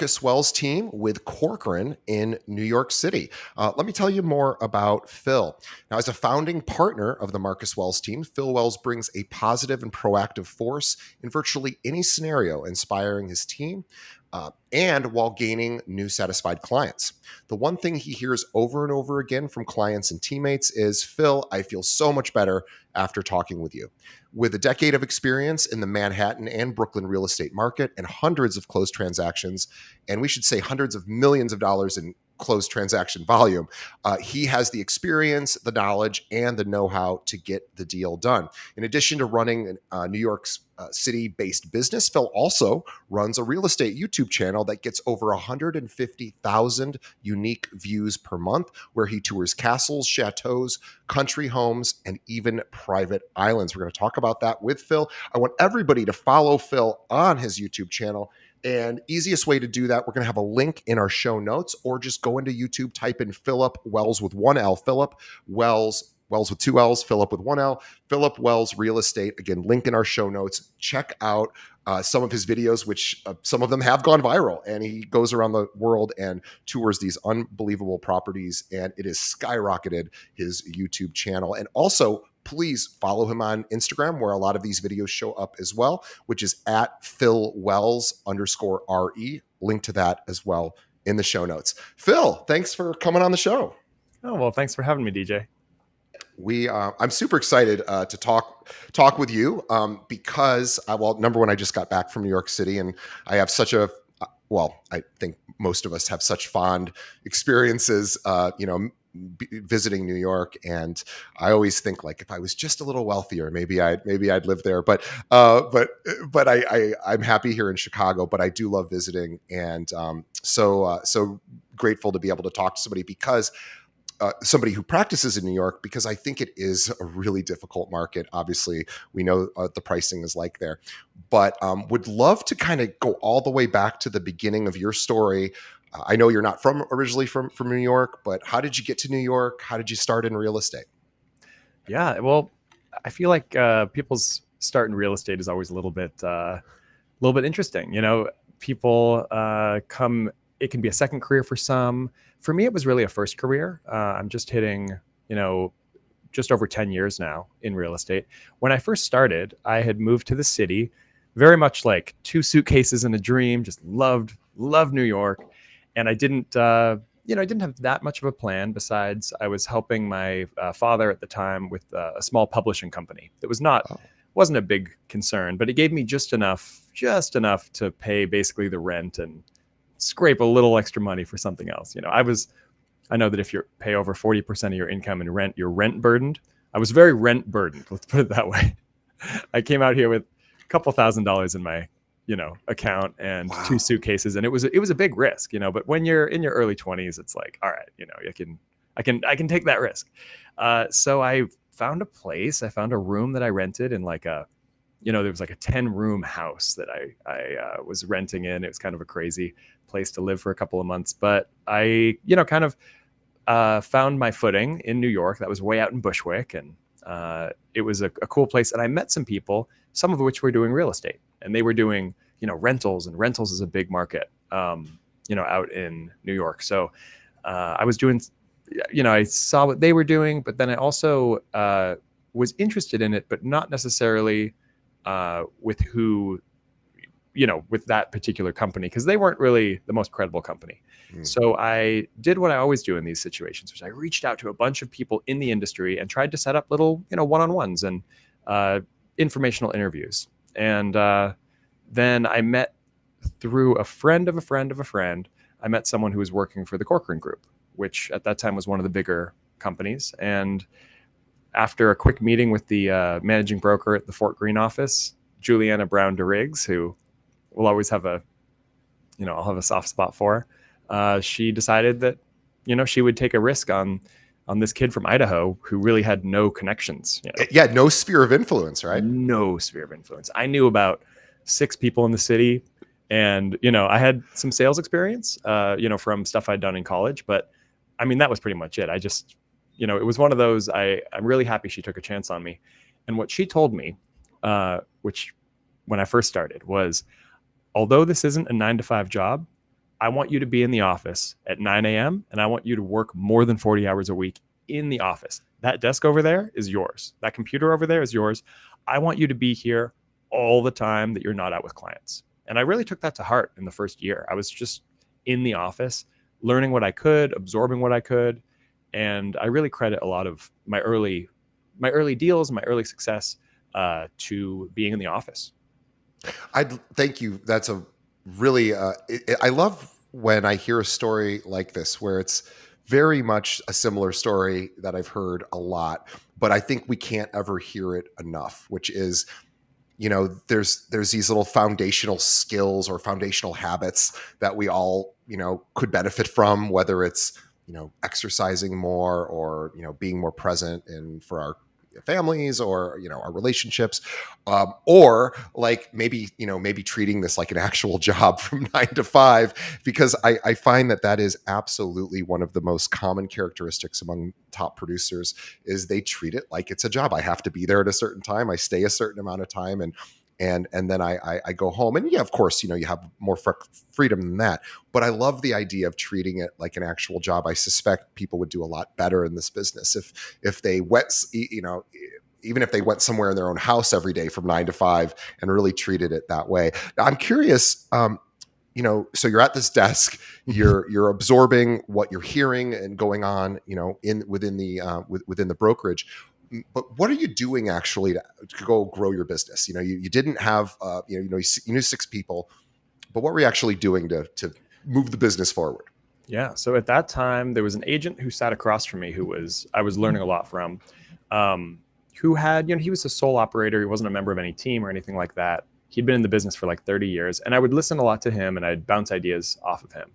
Marcus Wells team with Corcoran in New York City. Let me tell you more about Phil. Now, as a founding partner of the Marcus Wells team, Phil Wells brings a positive and proactive force in virtually any scenario, inspiring his team and while gaining new satisfied clients. The one thing he hears over and over again from clients and teammates is, Phil, I feel so much better after talking with you. With a decade of experience in the Manhattan and Brooklyn real estate market and hundreds of closed transactions, and we should say hundreds of millions of dollars in closed transaction volume, he has the experience, the knowledge, and the know-how to get the deal done. In addition to running New York's city-based business, Phil also runs a real estate YouTube channel that gets over 150,000 unique views per month, where he tours castles, chateaus, country homes, and even private islands. We're going to talk about that with Phil. I want everybody to follow Phil on his YouTube channel. And easiest way to do that, we're going to have a link in our show notes, or just go into YouTube, type in Philip Wells with one L, Philip Wells with two L's, Philip with one L, Philip Wells Real Estate. Again, link in our show notes. Check out some of his videos, which some of them have gone viral, and he goes around the world and tours these unbelievable properties, and it has skyrocketed his YouTube channel. And also, please follow him on Instagram, where a lot of these videos show up as well, which is at Phil Wells _RE. Link to that as well in the show notes. Phil, thanks for coming on the show. Oh, well, thanks for having me, DJ. I'm super excited to talk with you because, well, number one, I just got back from New York City, and I have such a I think most of us have such fond experiences, visiting New York. And I always think, like, if I was just a little wealthier, maybe I'd live there. But I'm happy here in Chicago. But I do love visiting, and so grateful to be able to talk to somebody somebody who practices in New York, because I think it is a really difficult market. Obviously, we know the pricing is like there, but would love to kind of go all the way back to the beginning of your story. I know you're not originally from New York, but how did you get to New York? How did you start in real estate? Yeah, well, I feel like people's start in real estate is always a little bit interesting. You know, people come. It can be a second career for some. For me, it was really a first career. I'm just hitting, just over 10 years now in real estate. When I first started, I had moved to the city, very much like two suitcases and a dream, just loved New York. And I didn't have that much of a plan. Besides, I was helping my father at the time with a small publishing company. That wasn't a big concern, but it gave me just enough to pay basically the rent and scrape a little extra money for something else. I know that if you pay over 40% of your income in rent, you're rent burdened. I was very rent burdened. Let's put it that way. I came out here with a couple $1,000s in my, account and Wow. 2 suitcases. And it was a big risk, but when you're in your early 20s, it's like, all right, I can take that risk. So I found a place. I found a room that I rented in there was like a 10-room house that I was renting in. It was kind of a crazy place to live for a couple of months, but I, kind of found my footing in New York. That was way out in Bushwick, and it was a cool place. And I met some people, some of which were doing real estate, and they were doing, rentals, and rentals is a big market, out in New York. So I was doing, I saw what they were doing, but then I also was interested in it, but not necessarily with that particular company, because they weren't really the most credible company. So I did what I always do in these situations, which I reached out to a bunch of people in the industry and tried to set up little, one-on-ones and informational interviews. And then I met, through a friend of a friend of a friend, I met someone who was working for the Corcoran Group, which at that time was one of the bigger companies. And after a quick meeting with the managing broker at the Fort Greene office, Juliana Brown DeRiggs, who will always have I'll have a soft spot for, she decided that, she would take a risk on this kid from Idaho who really had no connections. Yeah, no sphere of influence, right? No sphere of influence. I knew about 6 people in the city, and, I had some sales experience, from stuff I'd done in college, but I mean, that was pretty much it. I just, it was one of those, I'm really happy she took a chance on me. And what she told me, which when I first started, was, although this isn't a 9-to-5 job, I want you to be in the office at 9 a.m. and I want you to work more than 40 hours a week in the office. That desk over there is yours. That computer over there is yours. I want you to be here all the time that you're not out with clients. And I really took that to heart in the first year. I was just in the office, learning what I could, absorbing what I could. And I really credit a lot of my early deals, my early success to being in the office. I thank you. That's a really, I love when I hear a story like this, where it's very much a similar story that I've heard a lot, but I think we can't ever hear it enough, which is, there's these little foundational skills or foundational habits that we all, could benefit from, whether it's, exercising more, or, being more present for our families, or our relationships, or like maybe treating this like an actual job from 9 to 5, because I find that is absolutely one of the most common characteristics among top producers, is they treat it like it's a job. I have to be there at a certain time, I stay a certain amount of time, and then I go home. And yeah, of course, you have more freedom than that. But I love the idea of treating it like an actual job. I suspect people would do a lot better in this business if they went, even if they went somewhere in their own house every day from 9 to 5 and really treated it that way. Now, I'm curious. So you're at this desk, you're absorbing what you're hearing and going on, within the brokerage. But what are you doing actually to go grow your business? You didn't have, you knew 6 people, but what were you actually doing to move the business forward? Yeah. So at that time, there was an agent who sat across from me I was learning a lot from, who had, he was a sole operator. He wasn't a member of any team or anything like that. He'd been in the business for like 30 years, and I would listen a lot to him and I'd bounce ideas off of him.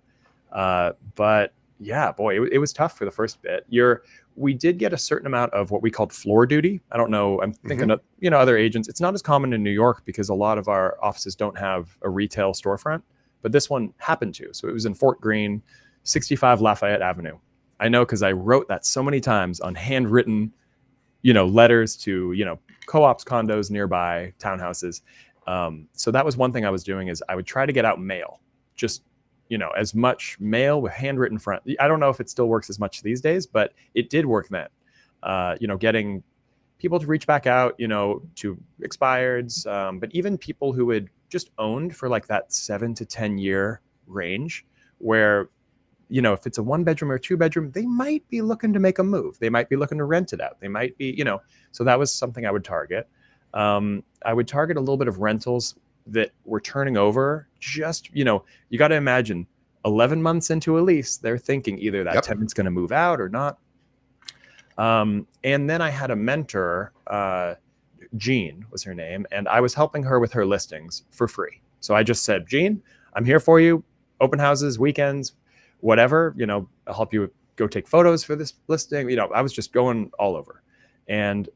But yeah, boy, it was tough for the first bit. We did get a certain amount of what we called floor duty. I don't know. I'm thinking of, other agents. It's not as common in New York because a lot of our offices don't have a retail storefront, but this one happened to. So it was in Fort Greene, 65 Lafayette Avenue. I know because I wrote that so many times on handwritten, letters to, co-ops, condos nearby, townhouses. So that was one thing I was doing, is I would try to get out mail, just as much mail with handwritten front. I don't know if it still works as much these days, but it did work then. Getting people to reach back out, to expireds, but even people who had just owned for like that 7 to 10 year range, where, if it's a 1-bedroom or 2-bedroom, they might be looking to make a move. They might be looking to rent it out. They might be, so that was something I would target. I would target a little bit of rentals that were turning over. Just, you got to imagine 11 months into a lease, they're thinking either that tenant's going to move out or not. And then I had a mentor, Jean was her name, and I was helping her with her listings for free. So I just said, Jean, I'm here for you. Open houses, weekends, whatever, I'll help you go take photos for this listing. I was just going all over. And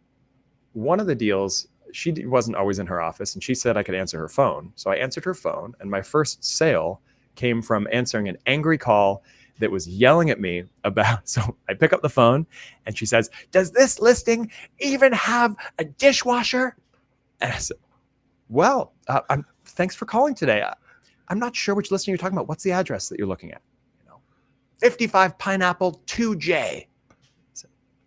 one of the deals, she wasn't always in her office, and she said I could answer her phone. So I answered her phone, and my first sale came from answering an angry call that was yelling at me about. So I pick up the phone, and she says, "Does this listing even have a dishwasher?" And I said, "Well, thanks for calling today. I'm not sure which listing you're talking about. What's the address that you're looking at?" 55 Pineapple 2J.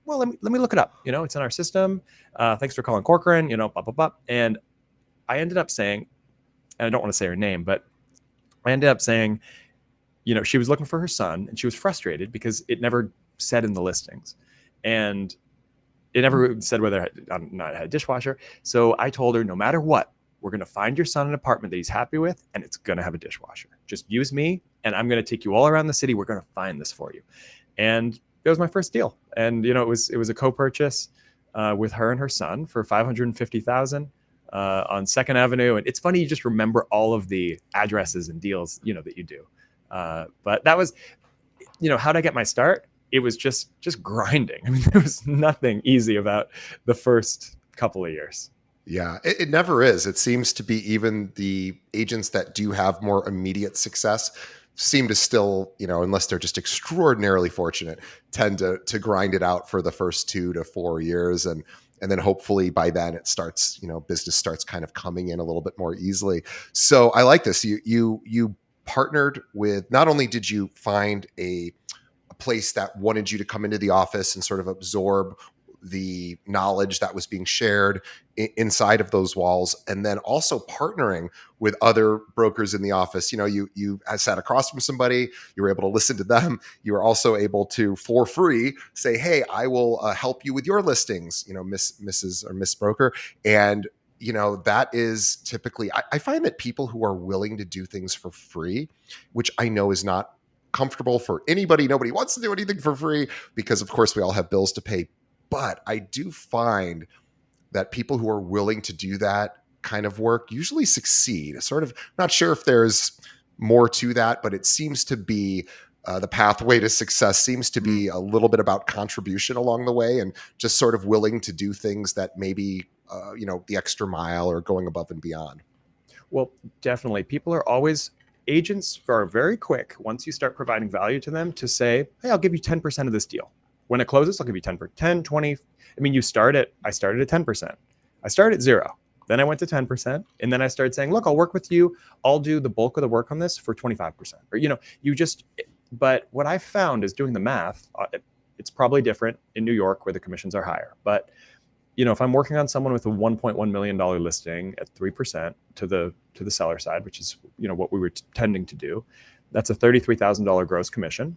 Well, let me look it up. It's in our system. Thanks for calling Corcoran, blah, blah, blah. And I ended up saying, and I don't want to say her name, but I ended up saying, she was looking for her son, and she was frustrated because it never said in the listings. And it never said whether it had a dishwasher. So I told her, no matter what, we're going to find your son an apartment that he's happy with, and it's going to have a dishwasher. Just use me, and I'm going to take you all around the city. We're going to find this for you. And it was my first deal. And, it was a co-purchase with her and her son for $550,000 on 2nd Avenue. And it's funny, you just remember all of the addresses and deals, that you do. But that was, how'd I get my start? It was just grinding. I mean, there was nothing easy about the first couple of years. Yeah, it never is. It seems to be, even the agents that do have more immediate success seem to still, unless they're just extraordinarily fortunate, tend to grind it out for the first 2 to 4 years. And then hopefully by then it starts, business starts kind of coming in a little bit more easily. So I like this. You partnered with, not only did you find a place that wanted you to come into the office and sort of absorb the knowledge that was being shared inside of those walls, and then also partnering with other brokers in the office. You sat across from somebody, you were able to listen to them, you were also able to, for free, say, hey, I will help you with your listings, Mrs. or Miss Broker. And that is typically, I find that people who are willing to do things for free, which I know is not comfortable for anybody. Nobody wants to do anything for free because, of course, we all have bills to pay. But I do find that people who are willing to do that kind of work usually succeed. Sort of, not sure if there's more to that, but it seems to be the pathway to success seems to be a little bit about contribution along the way, and just sort of willing to do things that maybe, the extra mile or going above and beyond. Well, definitely. Agents are very quick once you start providing value to them to say, hey, I'll give you 10% of this deal. When it closes, I'll give you 10, 20. I mean, I started at 10%. I started at 0. Then I went to 10%. And then I started saying, look, I'll work with you. I'll do the bulk of the work on this for 25%. But what I found is doing the math, it's probably different in New York where the commissions are higher. But if I'm working on someone with a $1.1 million listing at 3% to the seller side, which is what we were tending to do, that's a $33,000 gross commission.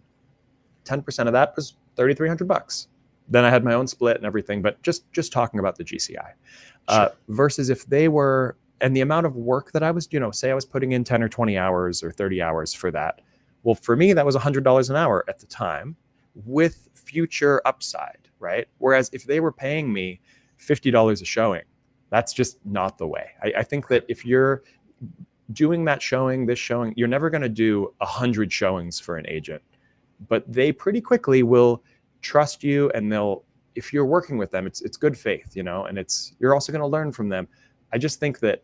10% of that was $3,300. Then I had my own split and everything, but just talking about the GCI, Sure. versus if they were, and the amount of work that I was, say I was putting in 10 or 20 hours or 30 hours for that. Well, for me, that was $100 an hour at the time with future upside, right? Whereas if they were paying me $50 a showing, that's just not the way. I think that if you're doing that showing, this showing, you're never going to do 100 showings for an agent, but they pretty quickly will trust you, and if you're working with them, it's good faith, and you're also going to learn from them. I just think that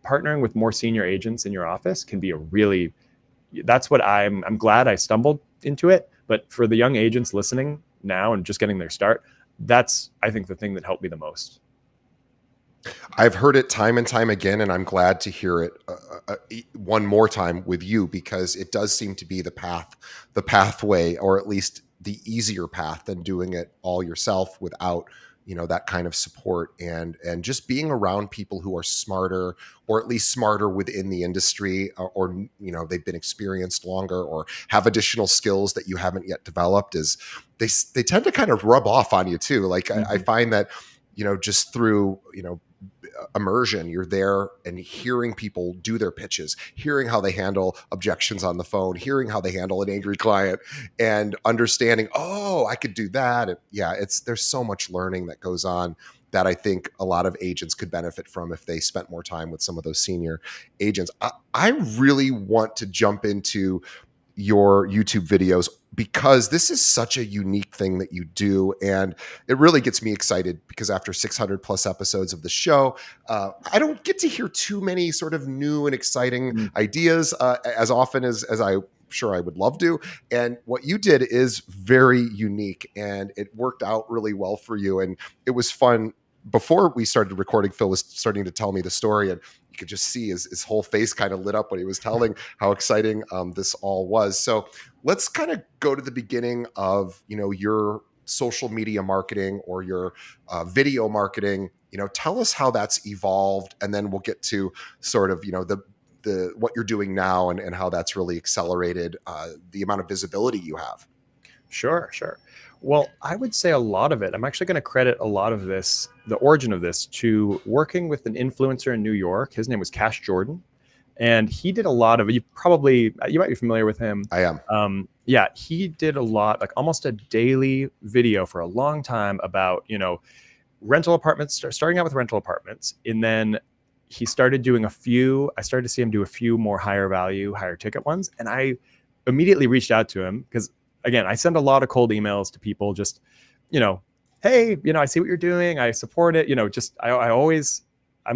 partnering with more senior agents in your office can be that's what I'm glad I stumbled into it. But for the young agents listening now and just getting their start, that's, I think, the thing that helped me the most. I've heard it time and time again, and I'm glad to hear it one more time with you, because it does seem to be the pathway, or at least the easier path than doing it all yourself without, that kind of support, and just being around people who are smarter, or at least smarter within the industry, or they've been experienced longer or have additional skills that you haven't yet developed, is they tend to kind of rub off on you too. Like I find that, just through, immersion, you're there and hearing people do their pitches, hearing how they handle objections on the phone, hearing how they handle an angry client, and understanding, oh, I could do that. And yeah, there's so much learning that goes on that I think a lot of agents could benefit from if they spent more time with some of those senior agents. I really want to jump into your YouTube videos, because this is such a unique thing that you do. And it really gets me excited, because after 600 plus episodes of the show, I don't get to hear too many sort of new and exciting ideas as often as I sure I would love to. And what you did is very unique, and it worked out really well for you. And it was fun. Before we started recording, Phil was starting to tell me the story, and you could just see his whole face kind of lit up when he was telling how exciting this all was. So let's kind of go to the beginning of, your social media marketing, or your video marketing. Tell us how that's evolved, and then we'll get to sort of, the what you're doing now, and how that's really accelerated the amount of visibility you have. Sure. Well, I would say a lot of it, I'm actually going to credit a lot of this, the origin of this, to working with an influencer in New York. His name was Cash Jordan. And he did a lot of, you might be familiar with him. I am. Yeah, he did a lot, like almost a daily video for a long time about, rental apartments, starting out with rental apartments. And then he started doing I started to see him do a few more higher value, higher ticket ones. And I immediately reached out to him because, again, I send a lot of cold emails to people, just, hey, I see what you're doing. I support it. I'm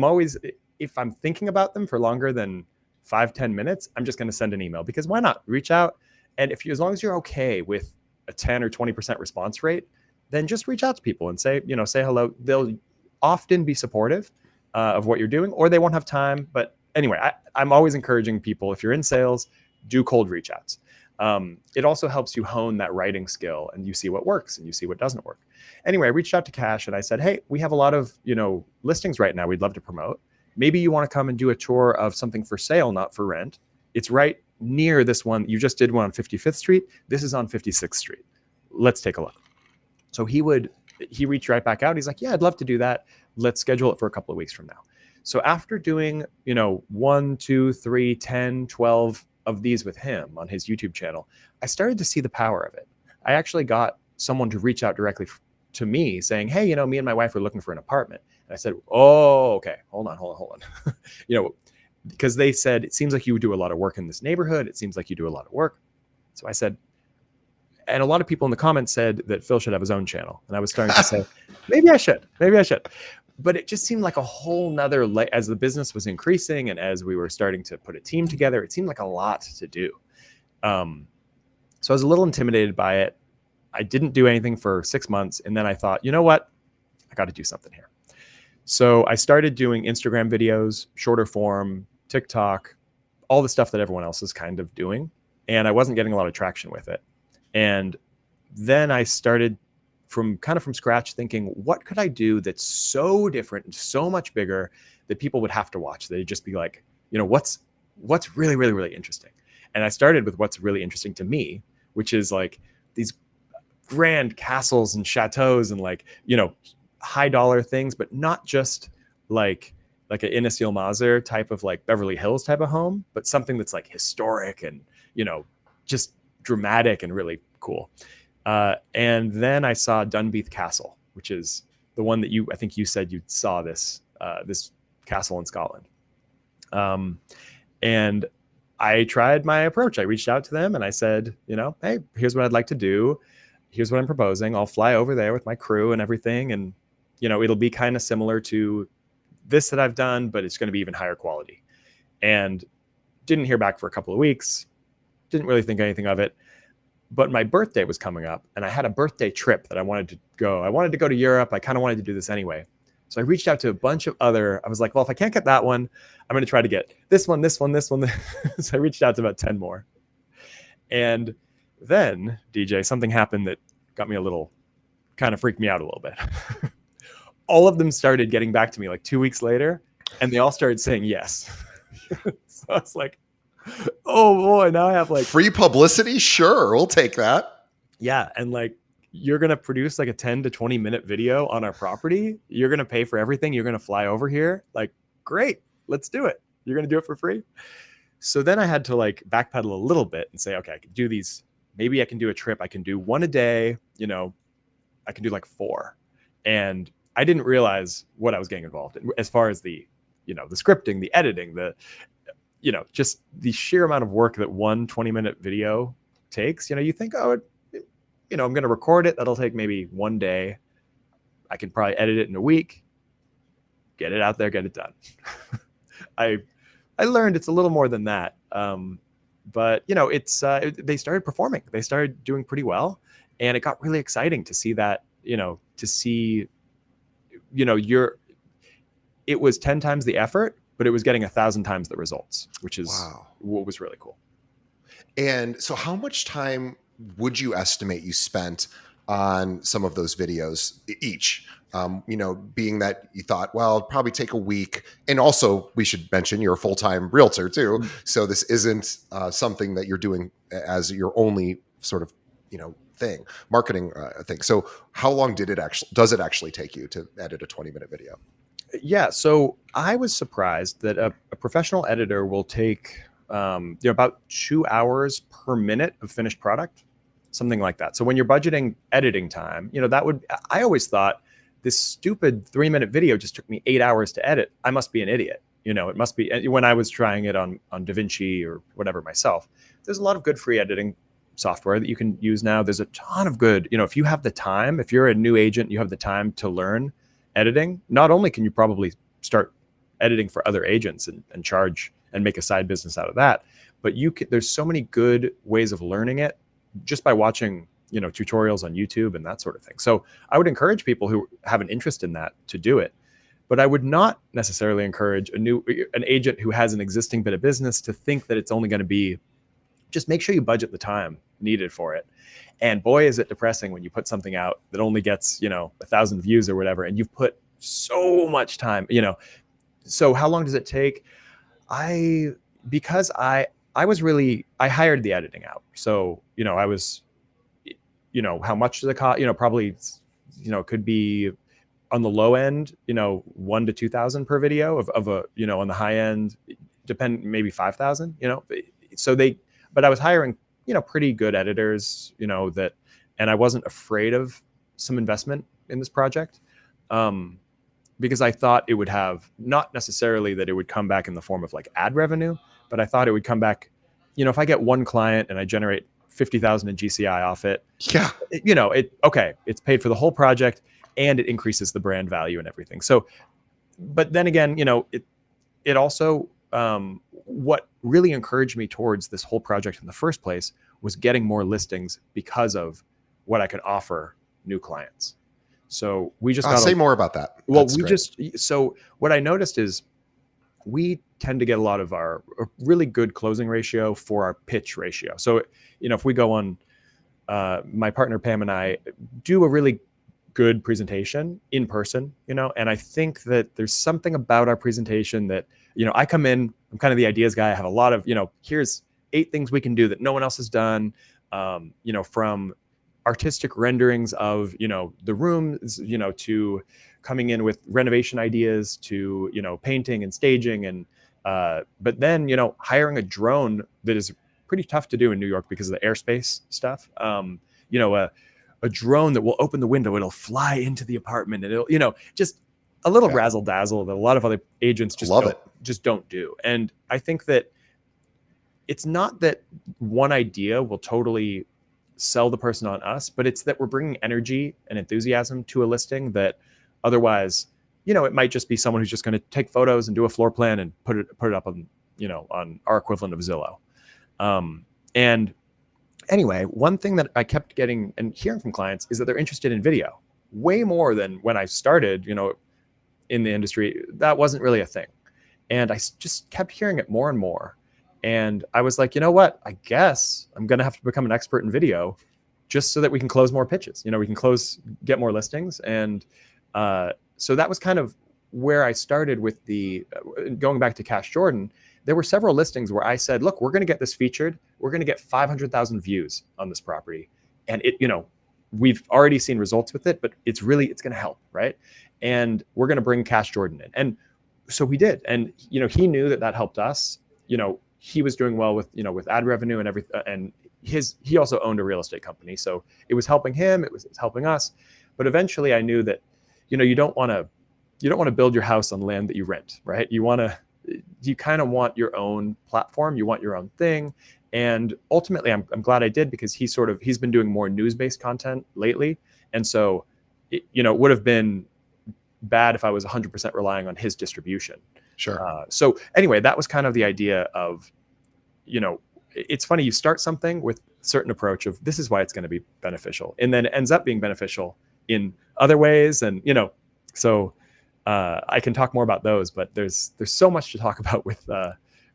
always, if I'm thinking about them for longer than 5-10 minutes, I'm just going to send an email, because why not reach out? And as long as you're okay with a 10 or 20% response rate, then just reach out to people and say hello. They'll often be supportive of what you're doing, or they won't have time. But anyway, I'm always encouraging people, if you're in sales, do cold reach outs. It also helps you hone that writing skill, and you see what works and you see what doesn't work. Anyway, I reached out to Cash and I said, hey, we have a lot of, listings right now we'd love to promote. Maybe you want to come and do a tour of something for sale, not for rent. It's right near this one. You just did one on 55th Street. This is on 56th Street. Let's take a look. So he reached right back out. He's like, yeah, I'd love to do that. Let's schedule it for a couple of weeks from now. So after doing, 1, 2, 3, 10, 12 of these with him on his YouTube channel, I started to see the power of it. I actually got someone to reach out directly to me saying, hey, me and my wife are looking for an apartment. And I said, oh, okay, hold on. Because they said, it seems like you do a lot of work in this neighborhood. It seems like you do a lot of work. So I said, and a lot of people in the comments said that Phil should have his own channel. And I was starting to say, maybe I should. But it just seemed like a whole nother, as the business was increasing and as we were starting to put a team together, it seemed like a lot to do. So I was a little intimidated by it. I didn't do anything for 6 months. And then I thought, you know what? I got to do something here. So I started doing Instagram videos, shorter form, TikTok, all the stuff that everyone else is kind of doing. And I wasn't getting a lot of traction with it. And then I started from scratch thinking, what could I do that's so different and so much bigger that people would have to watch? They'd just be like, what's really, really, really interesting? And I started with what's really interesting to me, which is like these grand castles and chateaus and high dollar things, but not just like an Innes Yilmazer type of Beverly Hills type of home, but something that's historic and, just dramatic and really cool. And then I saw Dunbeath Castle, which is the one that I think you said you saw this castle in Scotland. And I tried my approach. I reached out to them and I said, hey, here's what I'd like to do. Here's what I'm proposing. I'll fly over there with my crew and everything. And, it'll be kind of similar to this that I've done, but it's going to be even higher quality. And didn't hear back for a couple of weeks. Didn't really think anything of it. But my birthday was coming up and I had a birthday trip that I wanted to go. I wanted to go to Europe. I kind of wanted to do this anyway. So I reached out to a bunch of I was like, well, if I can't get that one, I'm going to try to get this one. So I reached out to about 10 more. And then, DJ, something happened that got me kind of freaked me out a little bit. All of them started getting back to me 2 weeks later, and they all started saying yes. So I was like, oh boy, now I have free publicity. Sure. We'll take that. Yeah. And you're going to produce a 10 to 20 minute video on our property. You're going to pay for everything. You're going to fly over here. Great, let's do it. You're going to do it for free. So then I had to backpedal a little bit and say, okay, I can do these. Maybe I can do a trip. I can do one a day. I can do 4. And I didn't realize what I was getting involved in as far as the scripting, the editing, just the sheer amount of work that one 20-minute video takes. You think, oh, I'm going to record it. That'll take maybe 1 day. I can probably edit it in a week, get it out there, get it done. I learned it's a little more than that. But it's they started performing. They started doing pretty well, and it got really exciting to see that. It was 10 times the effort, but it was getting 1,000 times the results, which is what was really cool. And so how much time would you estimate you spent on some of those videos each? Being that you thought, well, it'd probably take a week. And also we should mention you're a full-time realtor too. So this isn't something that you're doing as your only sort of, marketing thing. So how long does it actually take you to edit a 20-minute video? Yeah. So I was surprised that a professional editor will take about 2 hours per minute of finished product, something like that. So when you're budgeting editing time, I always thought this stupid 3-minute video just took me 8 hours to edit. I must be an idiot. It must be. when I was trying it on DaVinci or whatever myself, there's a lot of good free editing software that you can use now. There's a ton of good, if you have the time, if you're a new agent, you have the time to learn editing. Not only can you probably start editing for other agents and charge and make a side business out of that, but there's so many good ways of learning it just by watching, tutorials on YouTube and that sort of thing. So I would encourage people who have an interest in that to do it. But I would not necessarily encourage an agent who has an existing bit of business to think that it's only going to be, just make sure you budget the time needed for it. And boy, is it depressing when you put something out that only gets, 1,000 views or whatever, and you've put so much time, So how long does it take? Because I was really, I hired the editing out. So, I was, how much does it cost? Probably, could be on the low end, 1 to 2,000 per video of a, on the high end, maybe 5,000, so but I was hiring, pretty good editors, and I wasn't afraid of some investment in this project. Because I thought it would have, not necessarily that it would come back in the form of like ad revenue, but I thought it would come back, if I get one client and I generate 50,000 in GCI off it, Yeah. It's paid for the whole project and it increases the brand value and everything. So, but then again, it also, what really encouraged me towards this whole project in the first place was getting more listings because of what I could offer new clients. So we just say more about that. Well, so what I noticed is we tend to get a lot of a really good closing ratio for our pitch ratio. So, if we go on, my partner Pam and I do a really good presentation in person, and I think that there's something about our presentation that, I come in, I'm kind of the ideas guy. I have a lot of, here's 8 things we can do that no one else has done, from artistic renderings of, the rooms, to coming in with renovation ideas to, painting and staging. And, but then, hiring a drone that is pretty tough to do in New York because of the airspace stuff. A drone that will open the window, it'll fly into the apartment and it'll, just a little razzle dazzle that a lot of other agents just don't do. And I think that it's not that one idea will totally sell the person on us, but it's that we're bringing energy and enthusiasm to a listing that otherwise, it might just be someone who's just going to take photos and do a floor plan and put it up on, on our equivalent of Zillow. And anyway, one thing that I kept getting and hearing from clients is that they're interested in video way more than when I started, in the industry. That wasn't really a thing. And I just kept hearing it more and more. And I was like, you know what? I guess I'm going to have to become an expert in video just so that we can close more pitches. We can get more listings. And so that was kind of where I started with going back to Cash Jordan. There were several listings where I said, look, we're going to get this featured. We're going to get 500,000 views on this property. And we've already seen results with it, but it's going to help, right? And we're going to bring Cash Jordan in. And so we did. And, he knew that helped us. He was doing well with, with ad revenue and everything. And he also owned a real estate company. So it was helping him. It was helping us. But eventually I knew that, you don't want to build your house on land that you rent, right? You kind of want your own platform. You want your own thing. And ultimately I'm glad I did, because he's been doing more news-based content lately. And so, it would have been bad if I was 100% relying on his distribution. Sure. So anyway, that was kind of the idea of, it's funny, you start something with a certain approach of this is why it's going to be beneficial. And then it ends up being beneficial in other ways. And, so I can talk more about those, but there's so much to talk about with,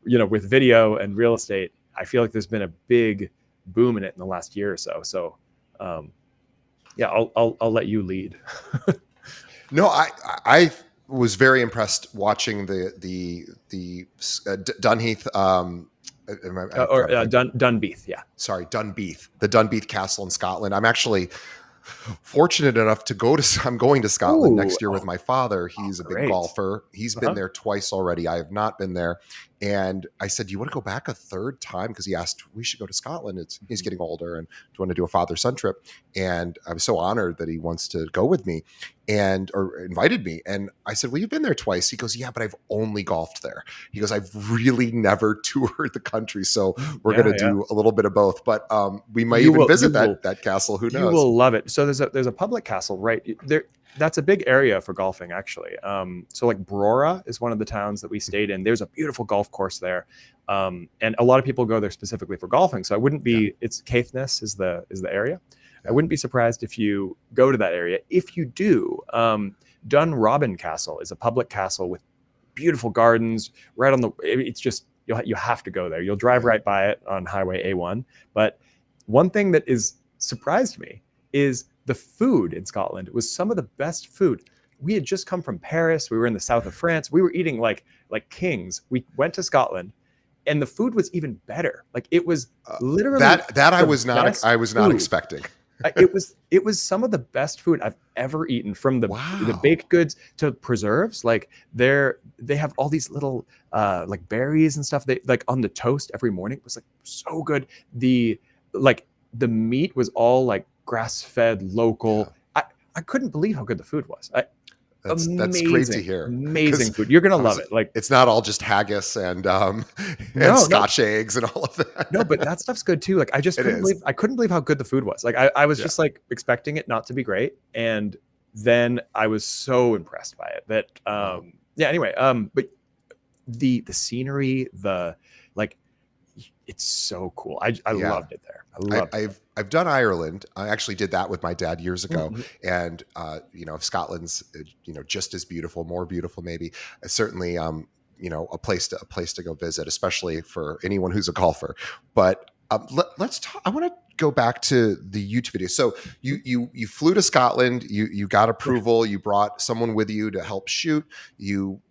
with video and real estate. I feel like there's been a big boom in it in the last year or so. So, yeah, I'll let you lead. No, I was very impressed watching the Dunheath Dunbeath. Yeah. Sorry, Dunbeath, the Dunbeath Castle in Scotland. I'm actually fortunate enough to I'm going to Scotland next year with my father. He's a big golfer. He's been there twice already. I have not been there. And I said, do you want to go back a third time? Because he asked, we should go to Scotland. He's getting older and do you want to do a father-son trip? And I was so honored that he wants to go with me or invited me. And I said, well, you've been there twice. He goes, yeah, but I've only golfed there. He goes, I've really never toured the country. So we're going to do a little bit of both, but we might visit that castle. Who knows? You will love it. So there's a public castle right there. That's a big area for golfing, actually. So like Brora is one of the towns that we stayed in. There's a beautiful golf course there. And a lot of people go there specifically for golfing. So I wouldn't be, it's Caithness is the area. I wouldn't be surprised if you go to that area. If you do, Dunrobin Castle is a public castle with beautiful gardens right on the. It's just you have to go there. You'll drive right by it on Highway A1. But one thing that is surprised me is the food in Scotland. It was some of the best food. We had just come from Paris. We were in the south of France. We were eating like kings. We went to Scotland, and the food was even better. Like it was literally that I was not expecting. It was some of the best food I've ever eaten, from the baked goods to preserves. Like they have all these little like berries and stuff. They like on the toast every morning. It was like so good. The meat was all like grass-fed, local. I couldn't believe how good the food was. That's great to hear. Amazing food. You're gonna love it. Like it's not all just haggis and Scotch eggs and all of that. No, but that stuff's good too. Like I couldn't believe how good the food was. Like I was just like expecting it not to be great, and then I was so impressed by it that anyway, but the scenery, it's so cool. I loved it there. I've done Ireland. I actually did that with my dad years ago, and Scotland's just as beautiful, more beautiful maybe. Certainly, a place to go visit, especially for anyone who's a golfer. But let's talk. I want to go back to the YouTube video. So you flew to Scotland. You got approval. You brought someone with you to help shoot. You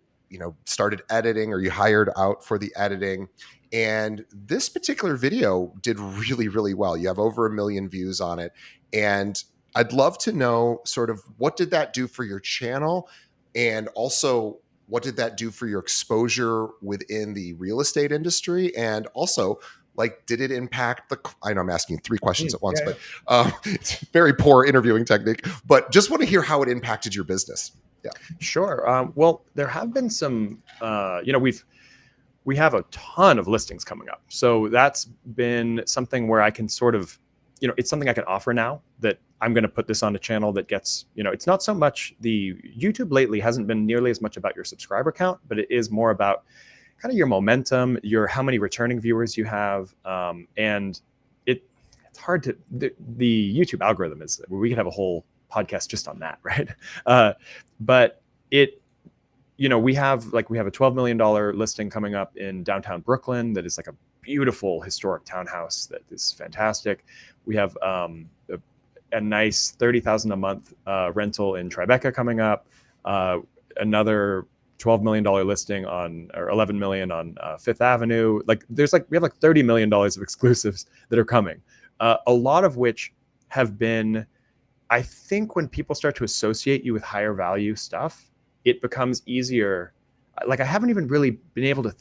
started editing, or you hired out for the editing. And this particular video did really, really well. You have over 1 million views on it. And I'd love to know sort of what did that do for your channel? And also, what did that do for your exposure within the real estate industry? And also, did it impact I know I'm asking 3 questions at once, but it's very poor interviewing technique. But just want to hear how it impacted your business. Yeah. Sure. Well, there have been some, we have a ton of listings coming up. So that's been something where I can sort of, it's something I can offer now, that I'm going to put this on a channel that gets, it's not so much the YouTube lately hasn't been nearly as much about your subscriber count, but it is more about kind of your momentum, how many returning viewers you have. And it's hard to, the YouTube algorithm we could have a whole podcast just on that. Right. But we have a $12 million listing coming up in downtown Brooklyn that is like a beautiful historic townhouse that is fantastic. We have a nice $30,000 a month rental in Tribeca coming up. Another $12 million listing or $11 million on Fifth Avenue. We have $30 million of exclusives that are coming. A lot of which have been, I think, when people start to associate you with higher value stuff, it becomes easier. Like I haven't even really been able to,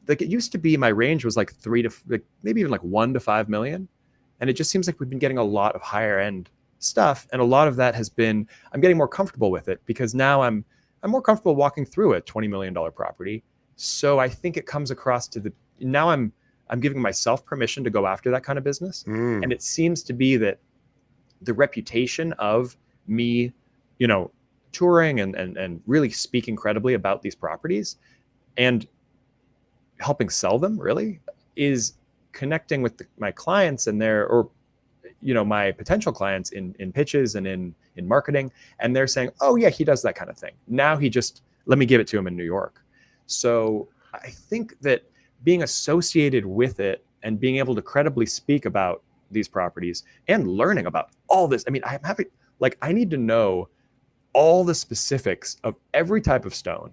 it used to be my range was like 3 to maybe even like 1 to 5 million. And it just seems like we've been getting a lot of higher end stuff. And a lot of that has been, I'm getting more comfortable with it because now I'm more comfortable walking through a $20 million property. So I think it comes across now I'm giving myself permission to go after that kind of business. And it seems to be that the reputation of me, touring and really speaking credibly about these properties and helping sell them really is connecting with my clients and my potential clients in pitches and in marketing. And they're saying, oh yeah, he does that kind of thing. Now let me give it to him in New York. So I think that being associated with it and being able to credibly speak about these properties and learning about all this. I mean, I need to know all the specifics of every type of stone,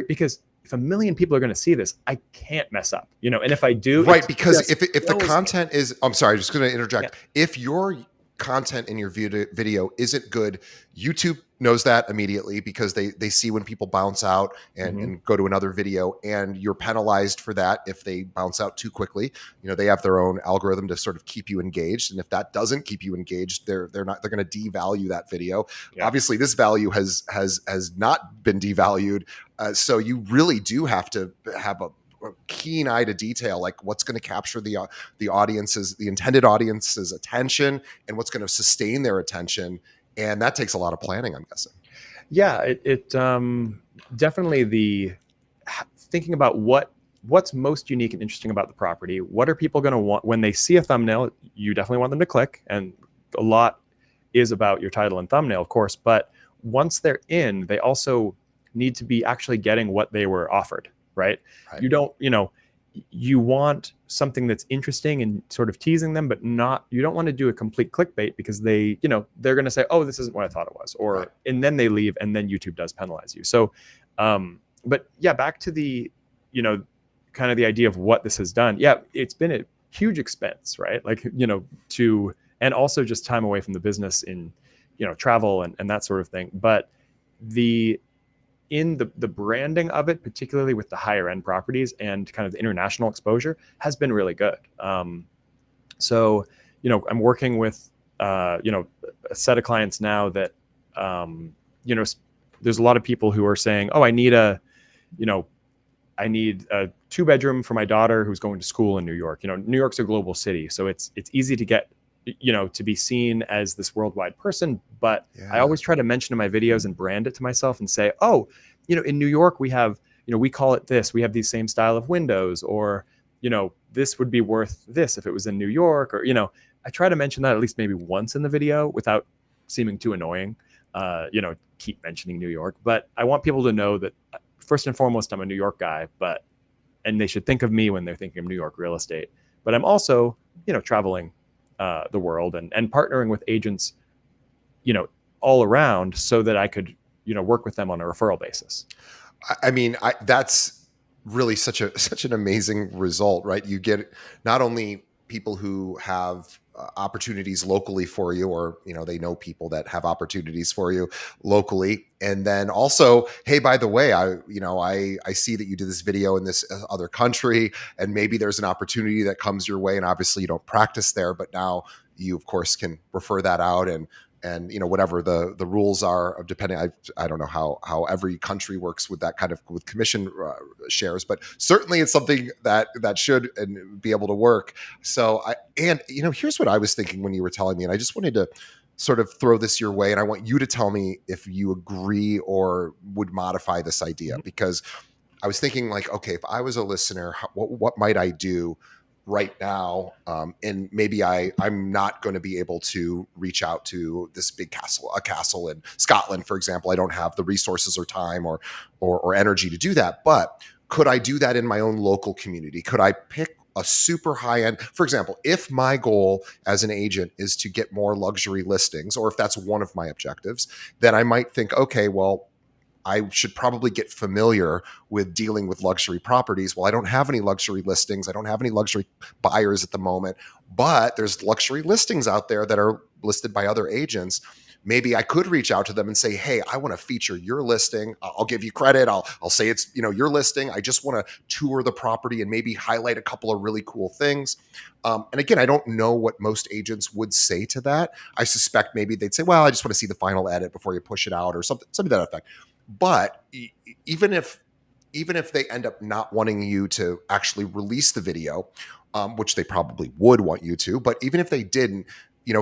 because if 1 million people are going to see this, I can't mess up, and if I do, right? Because if the content is, I'm sorry, I'm just going to interject. Yeah. If your content in your video isn't good, YouTube knows that immediately because they see when people bounce out and go to another video, and you're penalized for that if they bounce out too quickly. They have their own algorithm to sort of keep you engaged, and if that doesn't keep you engaged, they're going to devalue that video. Yeah. Obviously, this value has not been devalued, so you really do have to have a keen eye to detail, like what's going to capture the intended audience's attention and what's going to sustain their attention. And that takes a lot of planning, I'm guessing. Yeah, it definitely thinking about what's most unique and interesting about the property. What are people going to want when they see a thumbnail? You definitely want them to click, and a lot is about your title and thumbnail, of course, but once they're in, they also need to be actually getting what they were offered, right? Right. You don't, you want something that's interesting and sort of teasing them, but not, you don't want to do a complete clickbait because they're going to say, oh, this isn't what I thought it was, Right. and then they leave, and then YouTube does penalize you. So, but yeah, back to the, kind of the idea of what this has done. Yeah, it's been a huge expense, right? Like, and also just time away from the business in, travel and that sort of thing. But the branding of it, particularly with the higher end properties and kind of the international exposure, has been really good. So, I'm working with, a set of clients now that, there's a lot of people who are saying, oh, I need a 2-bedroom for my daughter who's going to school in New York. New York's a global city, so it's easy to get, to be seen as this worldwide person. But I Yeah. always try to mention in my videos and brand it to myself and say, oh, in New York we have, we call it this. We have these same style of windows, or, this would be worth this if it was in New York, or, I try to mention that at least maybe once in the video without seeming too annoying. Keep mentioning New York, but I want people to know that first and foremost, I'm a New York guy, and they should think of me when they're thinking of New York real estate. But I'm also, traveling the world and partnering with agents, all around, so that I could, work with them on a referral basis. I mean, that's really such an amazing result, right? You get not only people who have opportunities locally for you, or they know people that have opportunities for you locally, and then also, hey, by the way, I see that you did this video in this other country, and maybe there's an opportunity that comes your way, and obviously you don't practice there, but now you of course can refer that out, and whatever the rules are of, depending, I don't know how every country works with that kind of with commission shares, but certainly it's something that should and be able to work. So here's what I was thinking when you were telling me, and I just wanted to sort of throw this your way, and I want you to tell me if you agree or would modify this idea, because I was thinking, like, okay, if I was a listener, what might I do right now? And maybe I'm not going to be able to reach out to this big a castle in Scotland, for example. I don't have the resources or time or energy to do that. But could I do that in my own local community? Could I pick a super high end? For example, if my goal as an agent is to get more luxury listings, or if that's one of my objectives, then I might think, okay, well, I should probably get familiar with dealing with luxury properties. Well, I don't have any luxury listings. I don't have any luxury buyers at the moment, but there's luxury listings out there that are listed by other agents. Maybe I could reach out to them and say, hey, I want to feature your listing. I'll give you credit. I'll say it's, your listing. I just want to tour the property and maybe highlight a couple of really cool things. And again, I don't know what most agents would say to that. I suspect maybe they'd say, well, I just want to see the final edit before you push it out, or something to that effect. But even if they end up not wanting you to actually release the video, which they probably would want you to, but even if they didn't,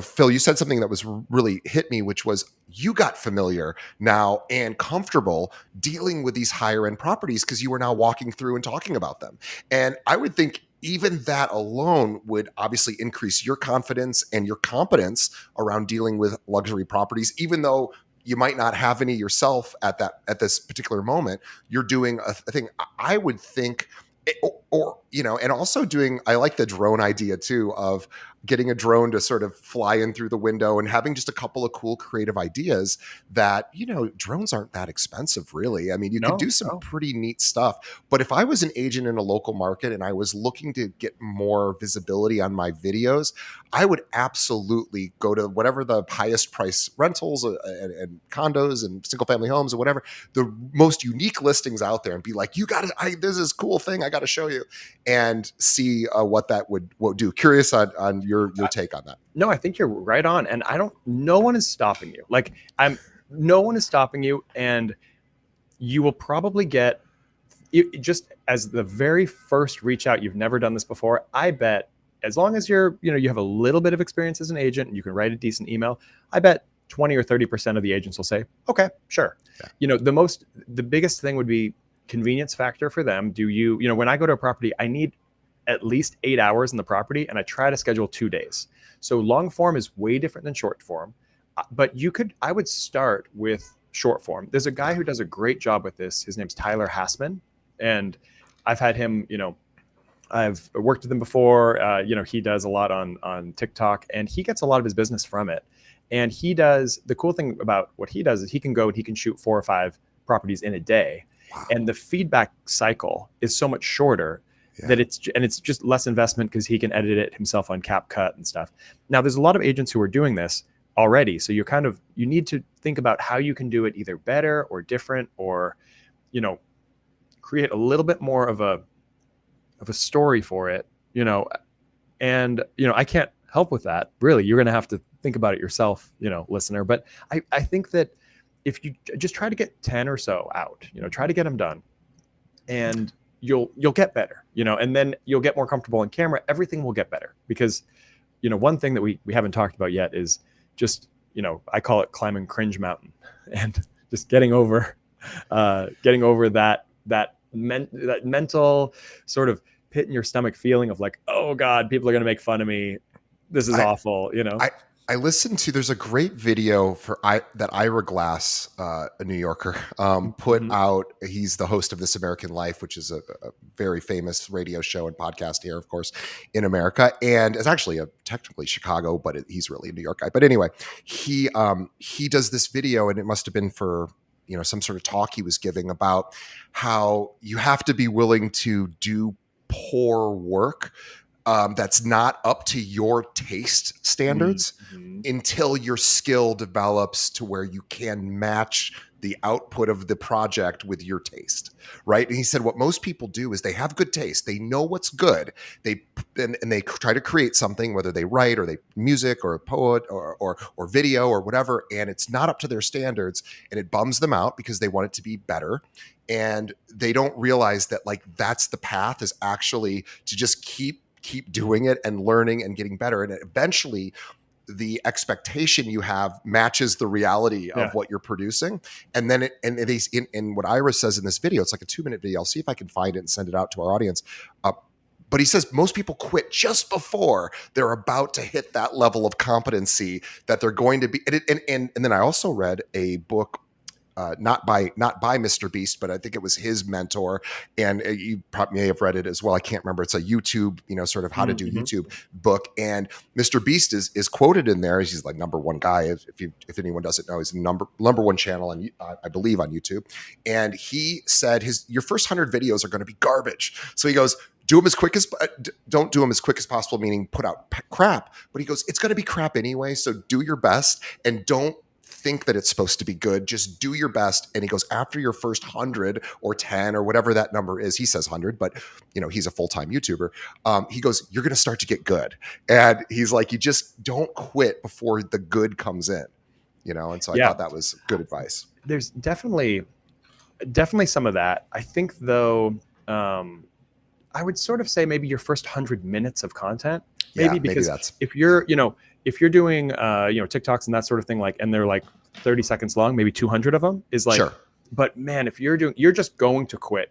Phil, you said something that was really hit me, which was you got familiar now and comfortable dealing with these higher end properties because you were now walking through and talking about them. And I would think even that alone would obviously increase your confidence and your competence around dealing with luxury properties, even though you might not have any yourself at this particular moment. You're doing a thing, I would think, and also doing, I like the drone idea too, of getting a drone to sort of fly in through the window and having just a couple of cool creative ideas that, drones aren't that expensive, really. I mean, you could do some pretty neat stuff. But if I was an agent in a local market and I was looking to get more visibility on my videos, I would absolutely go to whatever the highest price rentals and condos and single family homes or whatever, the most unique listings out there, and be like, there's this cool thing I got to show you, and see what that would do. Curious on your take on that. No, I think you're right on. And no one is stopping you. No one is stopping you. And you will probably get, just as the very first reach out, you've never done this before, I bet, as long as you have a little bit of experience as an agent and you can write a decent email, I bet 20 or 30% of the agents will say, okay, sure. Yeah. The biggest thing would be convenience factor for them. When I go to a property, I need at least 8 hours in the property, and I try to schedule 2 days. So long form is way different than short form. But I would start with short form. There's a guy who does a great job with this. His name's Tyler Hassman, and I've had him, I've worked with him before. He does a lot on TikTok, and he gets a lot of his business from it. And the cool thing about what he does is he can go and he can shoot 4 or 5 properties in a day. Wow. And the feedback cycle is so much shorter that it's just less investment because he can edit it himself on CapCut and stuff. Now, there's a lot of agents who are doing this already. So you need to think about how you can do it either better or different, or, create a little bit more of a story for it, and, I can't help with that. Really, you're going to have to think about it yourself, listener. But I think that if you just try to get 10 or so out, try to get them done, and you'll get better, and then you'll get more comfortable on camera. Everything will get better because, one thing that we haven't talked about yet is just, I call it climbing cringe mountain, and just getting over that mental sort of pit in your stomach feeling of like, oh God, people are going to make fun of me. This is awful. I listened to, there's a great video that Ira Glass, a New Yorker, put out. He's the host of This American Life, which is a very famous radio show and podcast here, of course, in America. And it's actually technically Chicago, but he's really a New York guy. But anyway, he does this video, and it must have been for, some sort of talk he was giving about how you have to be willing to do poor work that's not up to your taste standards until your skill develops to where you can match the output of the project with your taste, right? And he said what most people do is they have good taste. They know what's good. They try to create something, whether they write or they music or a poet or video or whatever, and it's not up to their standards, and it bums them out because they want it to be better. And they don't realize that that's the path, is actually to just keep doing it and learning and getting better. And eventually the expectation you have matches the reality of what you're producing. And then in what Ira says in this video, it's like a 2-minute video. I'll see if I can find it and send it out to our audience. But he says most people quit just before they're about to hit that level of competency that they're going to be. And then I also read a book, not by Mr. Beast, but I think it was his mentor, and you probably may have read it as well. I can't remember. It's a YouTube, sort of how to do YouTube book. And Mr. Beast is quoted in there. He's like number one guy. If anyone doesn't know, he's the number one channel on, I believe, on YouTube. And he said your first 100 videos are going to be garbage. So he goes, don't do them as quick as possible, meaning put out crap. But he goes, it's going to be crap anyway. So do your best and don't think that it's supposed to be good. Just do your best. And he goes, after your first 100 or 10 or whatever that number is, he says 100, but he's a full-time YouTuber. He goes, you're going to start to get good. And he's like, you just don't quit before the good comes in, And so I thought that was good advice. There's definitely some of that. I think though, I would sort of say maybe your first 100 minutes of content, because if you're doing, TikToks and that sort of thing, and they're 30 seconds long, maybe 200 of them is sure. But man, if you're just going to quit.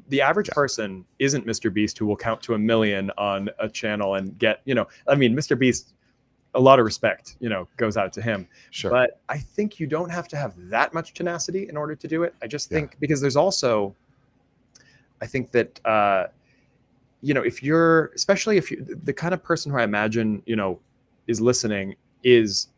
The average person isn't Mr. Beast, who will count to 1 million on a channel and get, Mr. Beast, a lot of respect, goes out to him. Sure. But I think you don't have to have that much tenacity in order to do it. I just think because there's also, I think that, especially if you're the kind of person who I imagine, is listening, is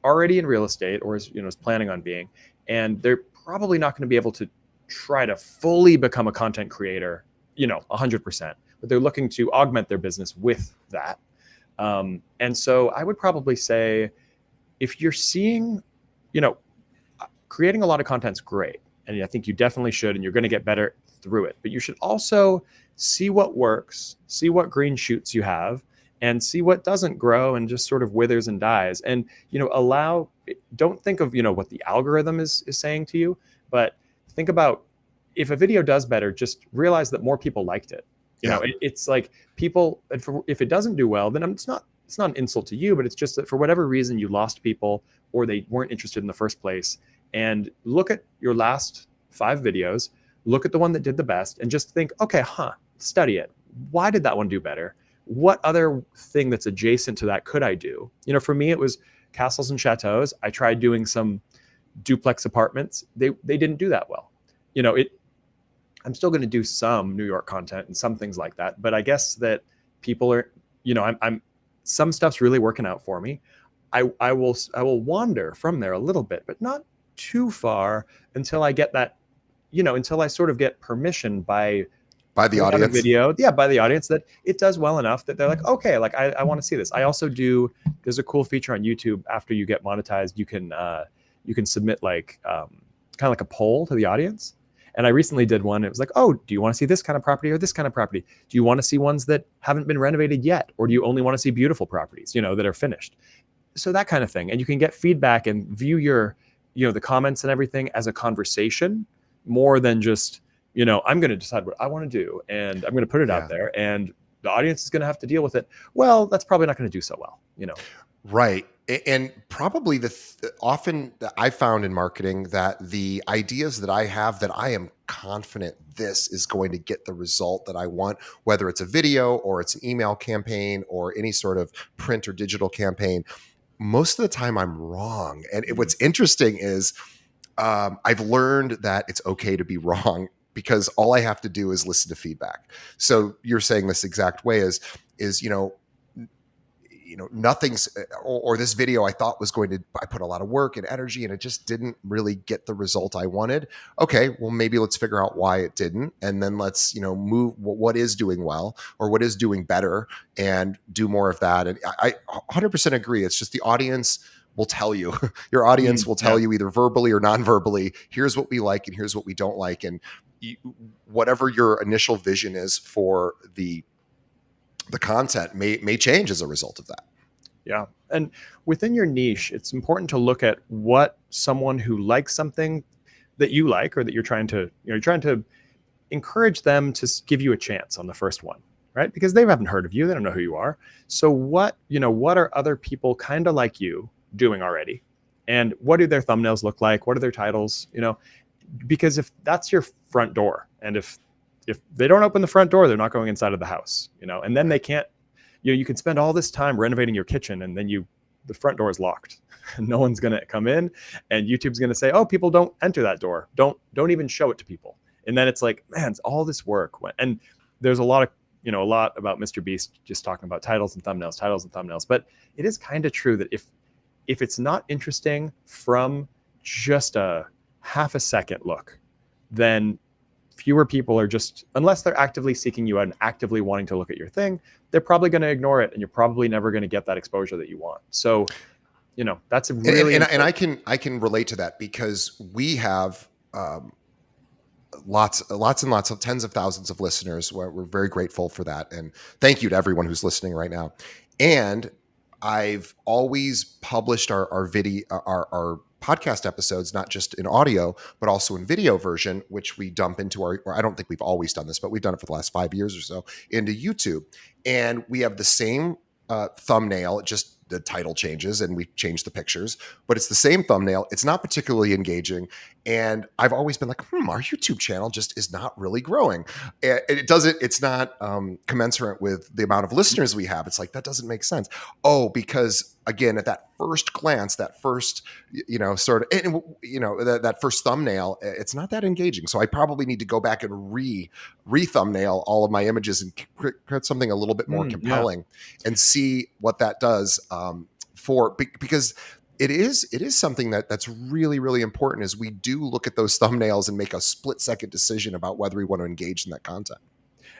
already in real estate or is planning on being, and they're probably not going to be able to try to fully become a content creator, 100%, but they're looking to augment their business with that. And so I would probably say, if you're seeing, creating a lot of content's great, and I think you definitely should, and you're going to get better through it, but you should also see what works, see what green shoots you have, and see what doesn't grow and just sort of withers and dies. And, don't think of, what the algorithm is saying to you, but think about, if a video does better, just realize that more people liked it. It's like people, if it doesn't do well, then it's not an insult to you, but it's just that for whatever reason you lost people or they weren't interested in the first place. And look at your last 5 videos, look at the one that did the best, and just think, okay, study it. Why did that one do better? What other thing that's adjacent to that could I do? For me, it was castles and chateaus. I tried doing some duplex apartments, they didn't do that well. You know, I'm still going to do some New York content and some things like that, but I guess that people are, you know, I'm some stuff's really working out for me. I will wander from there a little bit, but not too far until I get that, you know, until I sort of get permission By the putting out a audience. video, yeah, by the audience, that it does well enough that they're like, okay, like I want to see this. I also do. There's a cool feature on YouTube. After you get monetized, you can submit like kind of like a poll to the audience. And I recently did one. It was like, oh, do you want to see this kind of property or this kind of property? Do you want to see ones that haven't been renovated yet, or do you only want to see beautiful properties, you know, that are finished? So that kind of thing. And you can get feedback and view your, you know, the comments and everything as a conversation more than just, you know, I'm going to decide what I want to do and I'm going to put it out there and the audience is going to have to deal with it. Well, that's probably not going to do so well, you know? Right. And probably often I found in marketing that the ideas that I have that I am confident this is going to get the result that I want, whether it's a video or it's an email campaign or any sort of print or digital campaign, most of the time I'm wrong. And what's interesting is I've learned that it's okay to be wrong because all I have to do is listen to feedback. So you're saying this exact way is, nothing's, or this video I thought was going to, I put a lot of work and energy and it just didn't really get the result I wanted. Okay, well, maybe let's figure out why it didn't. And then let's, move what is doing well or what is doing better and do more of that. And I 100% agree. It's just the audience will tell you, your audience will tell you either verbally or non-verbally, here's what we like and here's what we don't like. And whatever your initial vision is for the content may change as a result of that. Yeah. And within your niche, it's important to look at what someone who likes something that you like, or that you're trying to encourage them to give you a chance on the first one, right? Because they haven't heard of you. They don't know who you are. So what are other people kind of like you doing already? And what do their thumbnails look like? What are their titles? Because if that's your front door, and if they don't open the front door, they're not going inside of the house, and then they can't, you can spend all this time renovating your kitchen and then the front door is locked and no one's going to come in, and YouTube's going to say, oh, people don't enter that door. Don't even show it to people. And then it's like, man, it's all this work. And there's a lot about Mr. Beast just talking about titles and thumbnails. But it is kind of true that if it's not interesting from just a half a second look, then fewer people are just, unless they're actively seeking you out and actively wanting to look at your thing, they're probably going to ignore it, and you're probably never going to get that exposure that you want. So, that's a really and I can relate to that because we have lots and lots of tens of thousands of listeners. We're very grateful for that, and thank you to everyone who's listening right now. And I've always published our video, our podcast episodes, not just in audio, but also in video version, which we dump into or I don't think we've always done this, but we've done it for the last 5 years or so, into YouTube. And we have the same thumbnail, just the title changes and we change the pictures, but it's the same thumbnail. It's not particularly engaging. And I've always been like, our YouTube channel just is not really growing. And it's not commensurate with the amount of listeners we have. It's like, that doesn't make sense. Oh, because again, at that first glance, that first, that first thumbnail, it's not that engaging. So I probably need to go back and re-thumbnail all of my images and create something a little bit more compelling and see what that does because it is something that's really, really important, is we do look at those thumbnails and make a split-second decision about whether we want to engage in that content.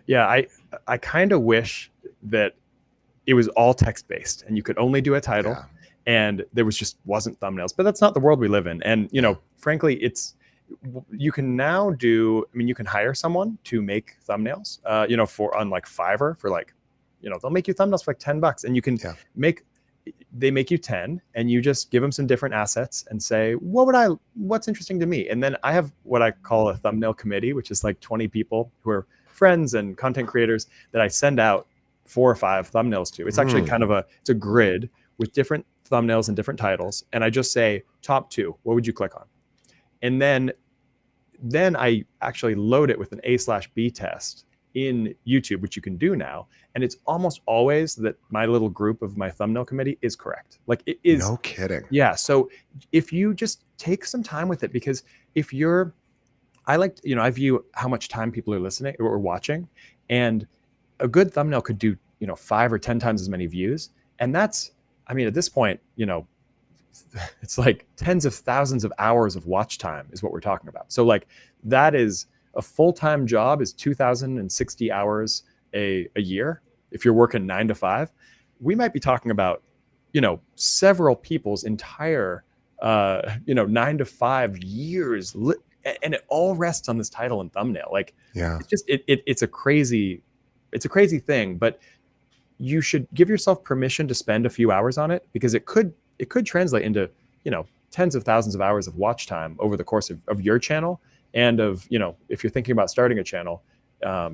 Yeah, I kind of wish that it was all text-based and you could only do a title and there wasn't thumbnails, but that's not the world we live in. And, frankly, you can now you can hire someone to make thumbnails, on like Fiverr for like, they'll make you thumbnails for like $10 and you can they make you 10 and you just give them some different assets and say, what's interesting to me? And then I have what I call a thumbnail committee, which is like 20 people who are friends and content creators that I send out 4 or 5 thumbnails to. It's actually kind of it's a grid with different thumbnails and different titles. And I just say, top 2, what would you click on? And then I actually load it with an A/B test in YouTube, which you can do now. And it's almost always that my little group of my thumbnail committee is correct. Like it is. No kidding. Yeah. So if you just take some time with it, because if you're, I view how much time people are listening or watching, and a good thumbnail could do, 5 or 10 times as many views. And that's, at this point, it's like tens of thousands of hours of watch time is what we're talking about. So like that is a full-time job is 2,060 hours a year. If you're working 9 to 5, we might be talking about, several people's entire, 9 to 5 years. And it all rests on this title and thumbnail. Like, Yeah. it's just, it's a crazy thing, but you should give yourself permission to spend a few hours on it, because it could translate into, tens of thousands of hours of watch time over the course of your channel. And of, if you're thinking about starting a channel,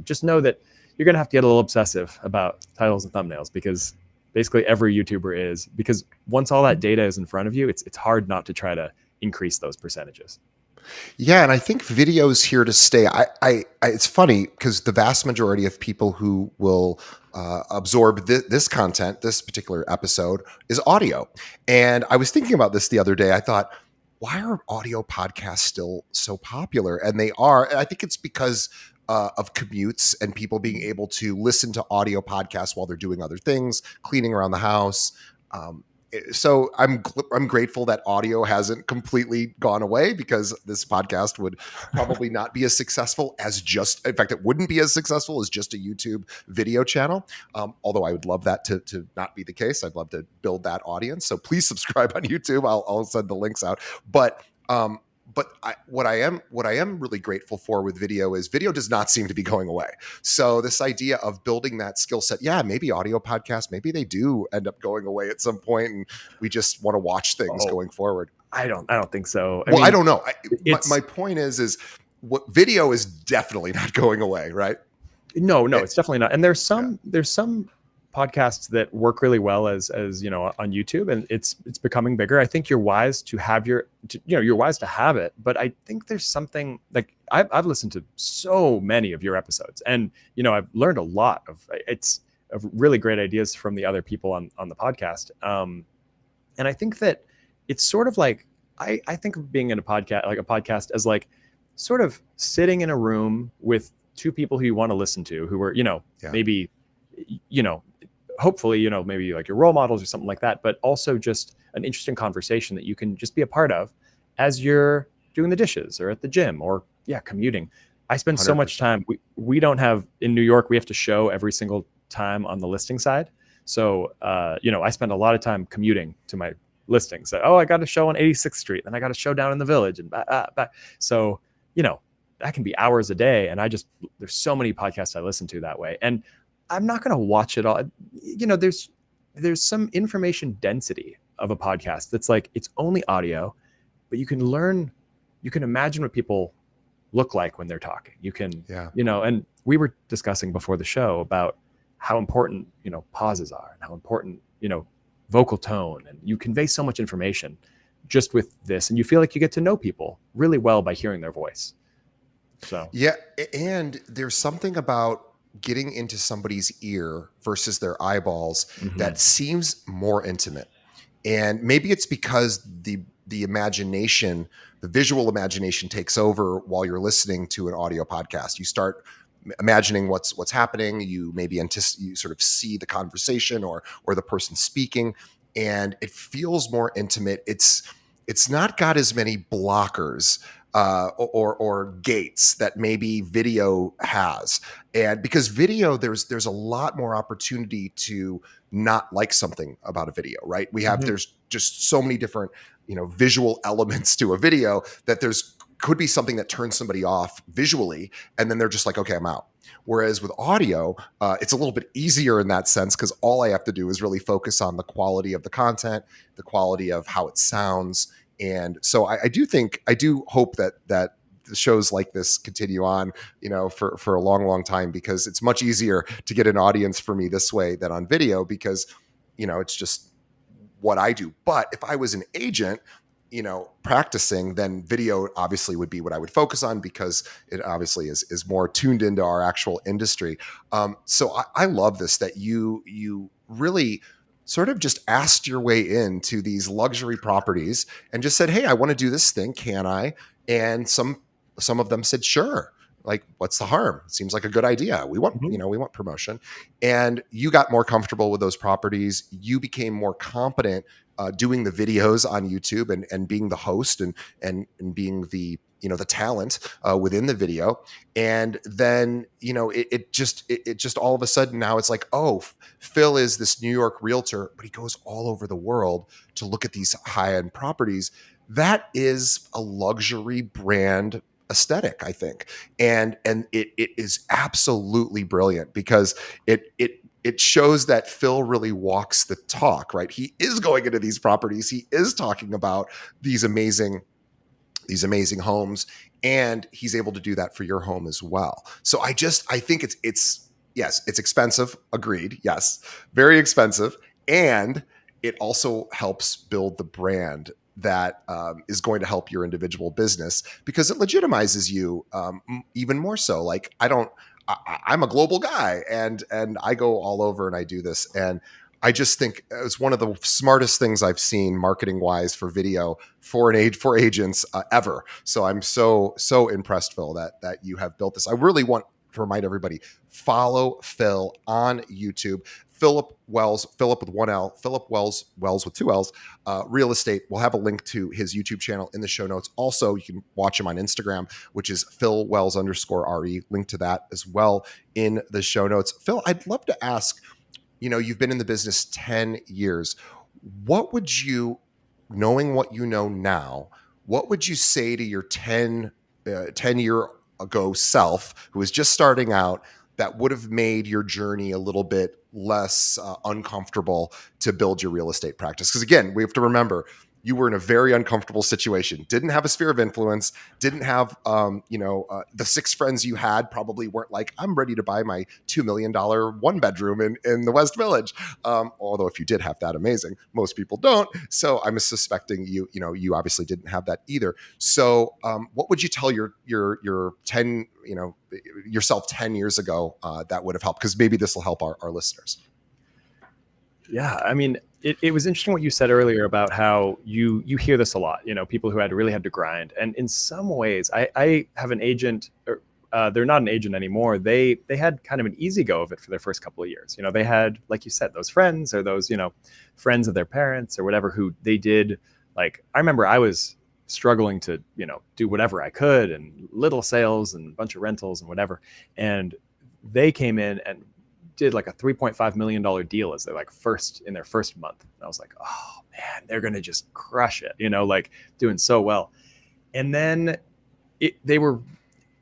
just know that you're going to have to get a little obsessive about titles and thumbnails, because basically every YouTuber is, because once all that data is in front of you, it's hard not to try to increase those percentages. Yeah, and I think video is here to stay. It's funny because the vast majority of people who will absorb this content, this particular episode, is audio. And I was thinking about this the other day. I thought, why are audio podcasts still so popular? And they are. And I think it's because of commutes and people being able to listen to audio podcasts while they're doing other things, cleaning around the house. So I'm grateful that audio hasn't completely gone away, because this podcast would probably not be as successful as in fact, it wouldn't be as successful as just a YouTube video channel. Although I would love that to not be the case. I'd love to build that audience. So please subscribe on YouTube. I'll send the links out. But what I am really grateful for with video is video does not seem to be going away. So this idea of building that skill set, maybe audio podcasts, maybe they do end up going away at some point, and we just want to watch things going forward. I don't think so. I don't know. My point is what video is definitely not going away, right? No, it's definitely not. And there's some podcasts that work really well as on YouTube, and it's becoming bigger. I think you're wise to have you're wise to have it, but I think there's something like I've listened to so many of your episodes, and I've learned a lot of really great ideas from the other people on the podcast. And I think that it's sort of like I think of being in a podcast as like sort of sitting in a room with two people who you want to listen to, who are maybe hopefully, maybe like your role models or something like that, but also just an interesting conversation that you can just be a part of as you're doing the dishes or at the gym or commuting. I spend 100%. So much time. We don't have in New York, we have to show every single time on the listing side. So, I spend a lot of time commuting to my listings. So, I got a show on 86th Street, then I got a show down in the Village and back. So, that can be hours a day. And there's so many podcasts I listen to that way. And I'm not going to watch it all. There's some information density of a podcast that's like, it's only audio, but you can imagine what people look like when they're talking. You can, and we were discussing before the show about how important, pauses are, and how important, vocal tone, and you convey so much information just with this. And you feel like you get to know people really well by hearing their voice. So, and there's something about getting into somebody's ear versus their eyeballs that seems more intimate. And maybe it's because the imagination, the visual imagination takes over while you're listening to an audio podcast. You start imagining what's happening. You maybe you sort of see the conversation or the person speaking, and it feels more intimate. It's not got as many blockers or gates that maybe video has. And because video, there's a lot more opportunity to not like something about a video, right? There's just so many different, visual elements to a video that could be something that turns somebody off visually, and then they're just like, okay, I'm out. Whereas with audio, it's a little bit easier in that sense, because all I have to do is really focus on the quality of the content, the quality of how it sounds. And so I do hope that the shows like this continue on, for a long, long time, because it's much easier to get an audience for me this way than on video, because, it's just what I do. But if I was an agent, practicing, then video obviously would be what I would focus on because it obviously is more tuned into our actual industry. So I love this, that you really sort of just asked your way into these luxury properties and just said, "Hey, I want to do this thing. Can I?" And some of them said, "Sure." Like, what's the harm? Seems like a good idea. We want, Mhm. we want promotion. And you got more comfortable with those properties. You became more competent doing the videos on YouTube and being the host and being the the talent within the video. And then it just all of a sudden now it's like, oh, Phil is this New York realtor, but he goes all over the world to look at these high end properties. That is a luxury brand aesthetic, I think, and it is absolutely brilliant because it shows that Phil really walks the talk, right? He is going into these properties, he is talking about these amazing homes, and he's able to do that for your home as well. So I think it's yes, it's expensive, agreed, yes, very expensive, and it also helps build the brand that is going to help your individual business because it legitimizes you even more so. Like, I'm a global guy, and I go all over and I do this, and I just think it's one of the smartest things I've seen marketing wise for video for agents ever. So I'm so impressed, Phil, that you have built this. I really want to remind everybody, follow Phil on YouTube. Philip Wells, Philip with one L, Philip Wells, Wells with two L's, real estate. We'll have a link to his YouTube channel in the show notes. Also, you can watch him on Instagram, which is Phil Wells _RE. Link to that as well in the show notes. Phil, I'd love to ask, you've been in the business 10 years. What would you, knowing what you know now, what would you say to your 10 year ago self who was just starting out that would have made your journey a little bit less uncomfortable to build your real estate practice? Because again, we have to remember, you were in a very uncomfortable situation, didn't have a sphere of influence, didn't have, the 6 friends you had probably weren't like, I'm ready to buy my $2 million one bedroom in the West Village. Although if you did have that, amazing. Most people don't. So I'm suspecting you obviously didn't have that either. So what would you tell your 10, yourself 10 years ago that would have helped? Because maybe this will help our listeners. Yeah, I mean, it was interesting what you said earlier about how you hear this a lot, people who really had to grind. And in some ways, I have an agent, or they're not an agent anymore. They had kind of an easy go of it for their first couple of years. They had, like you said, those friends or those, friends of their parents or whatever, who they did. Like, I remember I was struggling to, do whatever I could, and little sales and a bunch of rentals and whatever. And they came in and did like a $3.5 million deal as their in their first month. And I was like, oh man, they're going to just crush it, like doing so well. And then they were,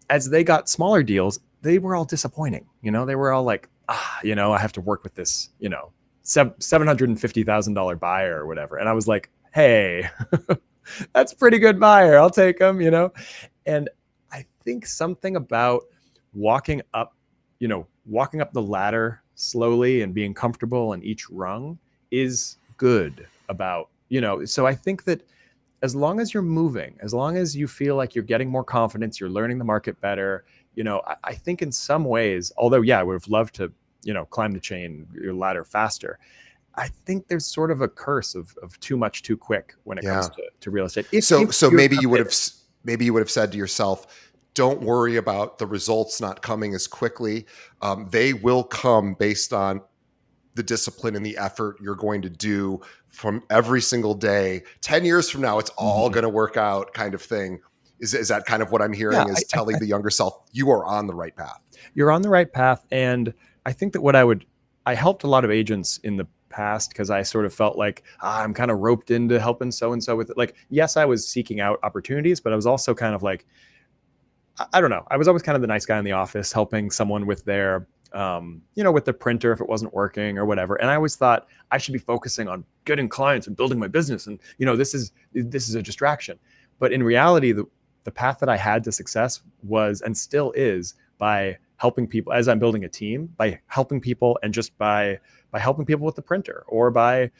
as they got smaller deals, they were all disappointing. They were all like, I have to work with this, $750,000 buyer or whatever. And I was like, hey, that's a pretty good buyer. I'll take them, And I think something about walking up the ladder slowly and being comfortable in each rung is good about, so I think that as long as you're moving, as long as you feel like you're getting more confidence, you're learning the market better, I think in some ways, although, yeah, I would have loved to, climb the chain, your ladder faster. I think there's sort of a curse of too much too quick when it comes to real estate. So maybe you would have said to yourself, don't worry about the results not coming as quickly. They will come based on the discipline and the effort you're going to do from every single day. 10 years from now, it's all going to work out, kind of thing. Is that kind of what I'm hearing? Yeah, is telling the younger self, you are on the right path. You're on the right path. And I think that I helped a lot of agents in the past because I sort of felt like I'm kind of roped into helping so-and-so with it. Like, yes, I was seeking out opportunities, but I was also kind of like, I don't know. I was always kind of the nice guy in the office, helping someone with their, with the printer if it wasn't working or whatever. And I always thought I should be focusing on getting clients and building my business. And, this is a distraction. But in reality, the path that I had to success was, and still is, by helping people as I'm building a team, by helping people, and just by helping people with the printer, or by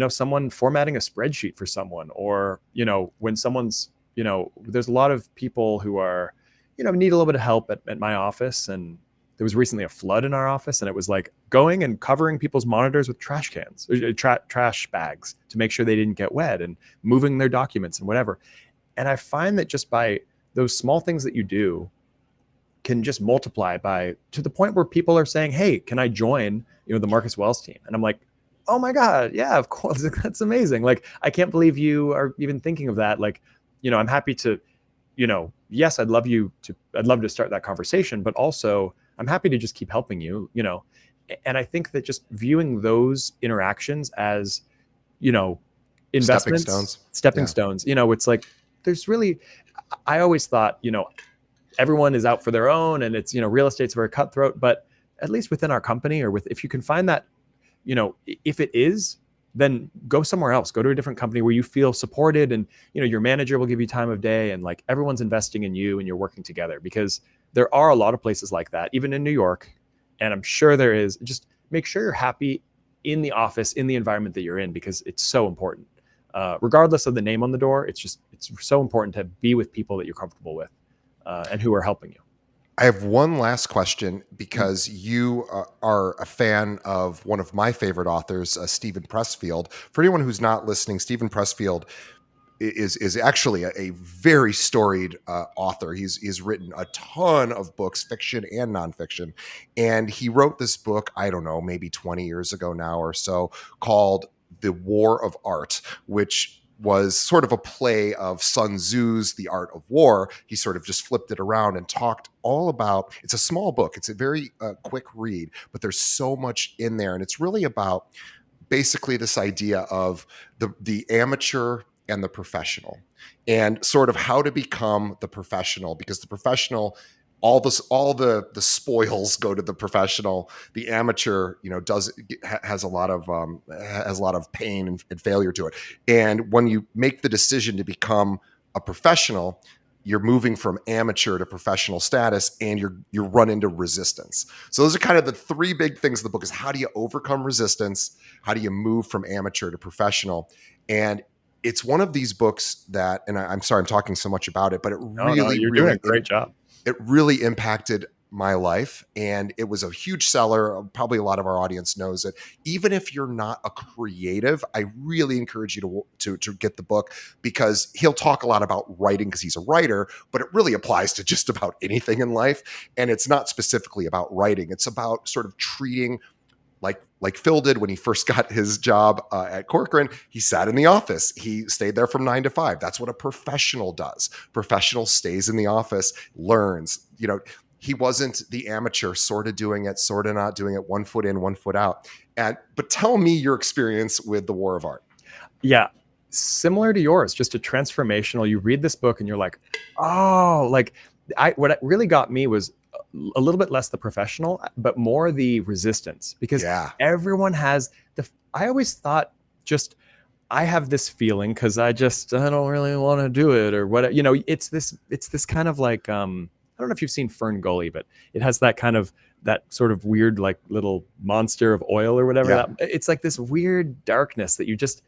someone formatting a spreadsheet for someone, or, when someone's, there's a lot of people who are, need a little bit of help at my office. And there was recently a flood in our office, and it was like going and covering people's monitors with trash cans, trash bags, to make sure they didn't get wet, and moving their documents and whatever. And I find that just by those small things that you do can just multiply to the point where people are saying, "Hey, can I join, the Marcus Wells team?" And I'm like, "Oh my God, yeah, of course." That's amazing. Like, I can't believe you are even thinking of that. Like, I'm happy to, yes, I'd love to start that conversation, but also I'm happy to just keep helping you, And I think that just viewing those interactions as, Stepping investments, stones. stepping Yeah. stones, it's like, there's really, I always thought, everyone is out for their own, and it's, real estate's very cutthroat, but at least within our company, or if you can find that, if it is, then go somewhere else, go to a different company where you feel supported, and, your manager will give you time of day, and like everyone's investing in you and you're working together, because there are a lot of places like that, even in New York. And I'm sure there is. Just make sure you're happy in the office, in the environment that you're in, because it's so important. Regardless of the name on the door, it's so important to be with people that you're comfortable with, and who are helping you. I have one last question, because you are a fan of one of my favorite authors, Stephen Pressfield. For anyone who's not listening, Stephen Pressfield is actually a very storied author. He's written a ton of books, fiction and nonfiction, and he wrote this book, I don't know, maybe 20 years ago now or so, called The War of Art, which was sort of a play of Sun Tzu's The Art of War. He sort of just flipped it around and talked all about, it's a small book, it's a very quick read, but there's so much in there, and it's really about basically this idea of the amateur and the professional, and sort of how to become the professional, because the professional, all the spoils go to the professional. The amateur, has a lot of pain and failure to it. And when you make the decision to become a professional, you're moving from amateur to professional status, and you run into resistance. So those are kind of the three big things of the book: is how do you overcome resistance, how do you move from amateur to professional. And it's one of these books that, and I'm sorry I'm talking so much about it, but it really, You're doing a great job. It really impacted my life, and it was a huge seller. Probably a lot of our audience knows it. Even if you're not a creative, I really encourage you to get the book, because he'll talk a lot about writing, because he's a writer, but it really applies to just about anything in life. And it's not specifically about writing. It's about sort of treating, like Phil did when he first got his job at Corcoran. He sat in the office. He stayed there from 9 to 5. That's what a professional does. Professional stays in the office, learns. He wasn't the amateur, sort of doing it, sort of not doing it, 1 foot in, 1 foot out. But tell me your experience with The War of Art. Yeah, similar to yours, just a transformational. You read this book and you're like, oh, like what really got me was a little bit less the professional, but more the resistance, because everyone has I always thought, just, I have this feeling, because I don't really want to do it, or what, it's this kind of like, I don't know if you've seen Fern Gully, but it has that sort of weird, like, little monster of oil or whatever. Yeah. It's like this weird darkness that you just,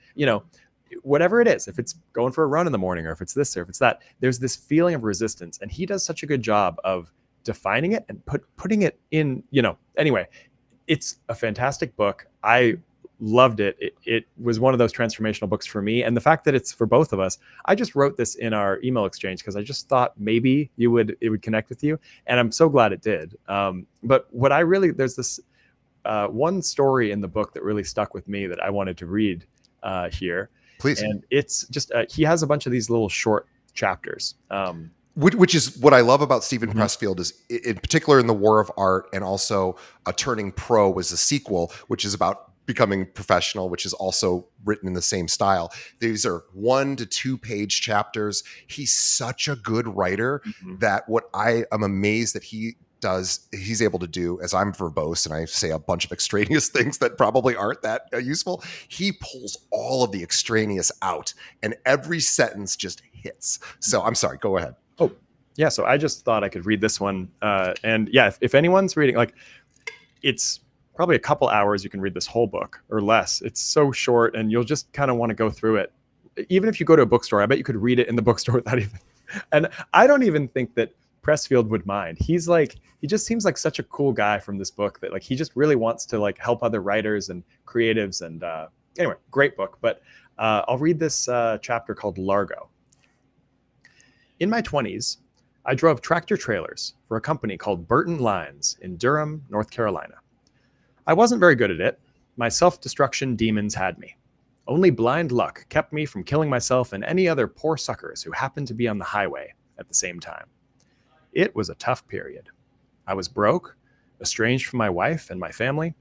whatever it is, if it's going for a run in the morning, or if it's this, or if it's that, there's this feeling of resistance. And he does such a good job of defining it and putting it in, anyway, it's a fantastic book. I loved it. It was one of those transformational books for me. And the fact that it's for both of us, I just wrote this in our email exchange because I just thought maybe it would connect with you. And I'm so glad it did. But there's this one story in the book that really stuck with me that I wanted to read here. Please. And it's just, he has a bunch of these little short chapters. Which is what I love about Stephen Pressfield, is in particular in The War of Art, and also A Turning Pro was a sequel, which is about becoming professional, which is also written in the same style. These are 1 to 2 page chapters. He's such a good writer that what I am amazed that he's able to do, as I'm verbose and I say a bunch of extraneous things that probably aren't that useful. He pulls all of the extraneous out, and every sentence just hits. So I'm sorry, go ahead. Oh, yeah. So I just thought I could read this one. And yeah, if anyone's reading, like, it's probably a couple hours, you can read this whole book or less. It's so short, and you'll just kind of want to go through it. Even if you go to a bookstore, I bet you could read it in the bookstore without even. And I don't even think that Pressfield would mind. He's like, he just seems like such a cool guy from this book that like he just really wants to like help other writers and creatives. And anyway, great book. But I'll read this chapter called Largo. In my 20s, I drove tractor trailers for a company called Burton Lines in Durham, North Carolina. I wasn't very good at it. My self-destruction demons had me. Only blind luck kept me from killing myself and any other poor suckers who happened to be on the highway at the same time. It was a tough period. I was broke, estranged from my wife and my family.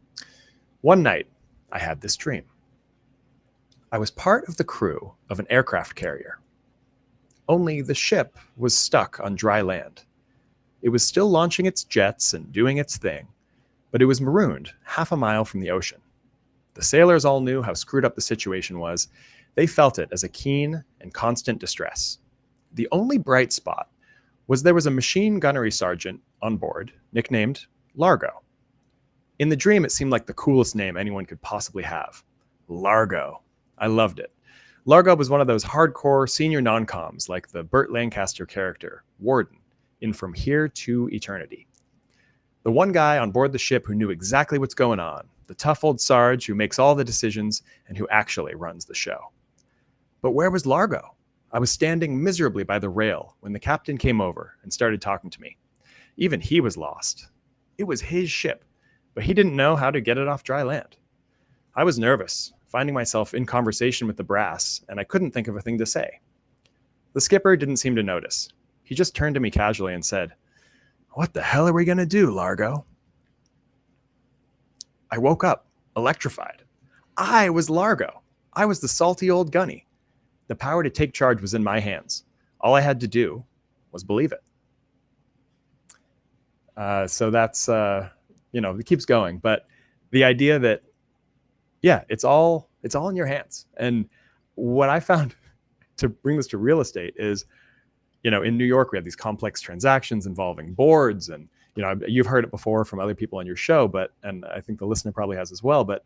One night, I had this dream. I was part of the crew of an aircraft carrier. Only the ship was stuck on dry land. It was still launching its jets and doing its thing, but it was marooned half a mile from the ocean. The sailors all knew how screwed up the situation was. They felt it as a keen and constant distress. The only bright spot was there was a machine gunnery sergeant on board, nicknamed Largo. In the dream, it seemed like the coolest name anyone could possibly have. Largo. I loved it. Largo was one of those hardcore senior non-coms like the Burt Lancaster character, Warden, in From Here to Eternity. The one guy on board the ship who knew exactly what's going on, the tough old Sarge who makes all the decisions and who actually runs the show. But where was Largo? I was standing miserably by the rail when the captain came over and started talking to me. Even he was lost. It was his ship, but he didn't know how to get it off dry land. I was nervous, finding myself in conversation with the brass, and I couldn't think of a thing to say. The skipper didn't seem to notice. He just turned to me casually and said, "What the hell are we going to do, Largo?" I woke up, electrified. I was Largo. I was the salty old gunny. The power to take charge was in my hands. All I had to do was believe it. So that's, it keeps going. But the idea that, yeah, it's all in your hands. And what I found to bring this to real estate is, in New York, we have these complex transactions involving boards, and you've heard it before from other people on your show, and I think the listener probably has as well. But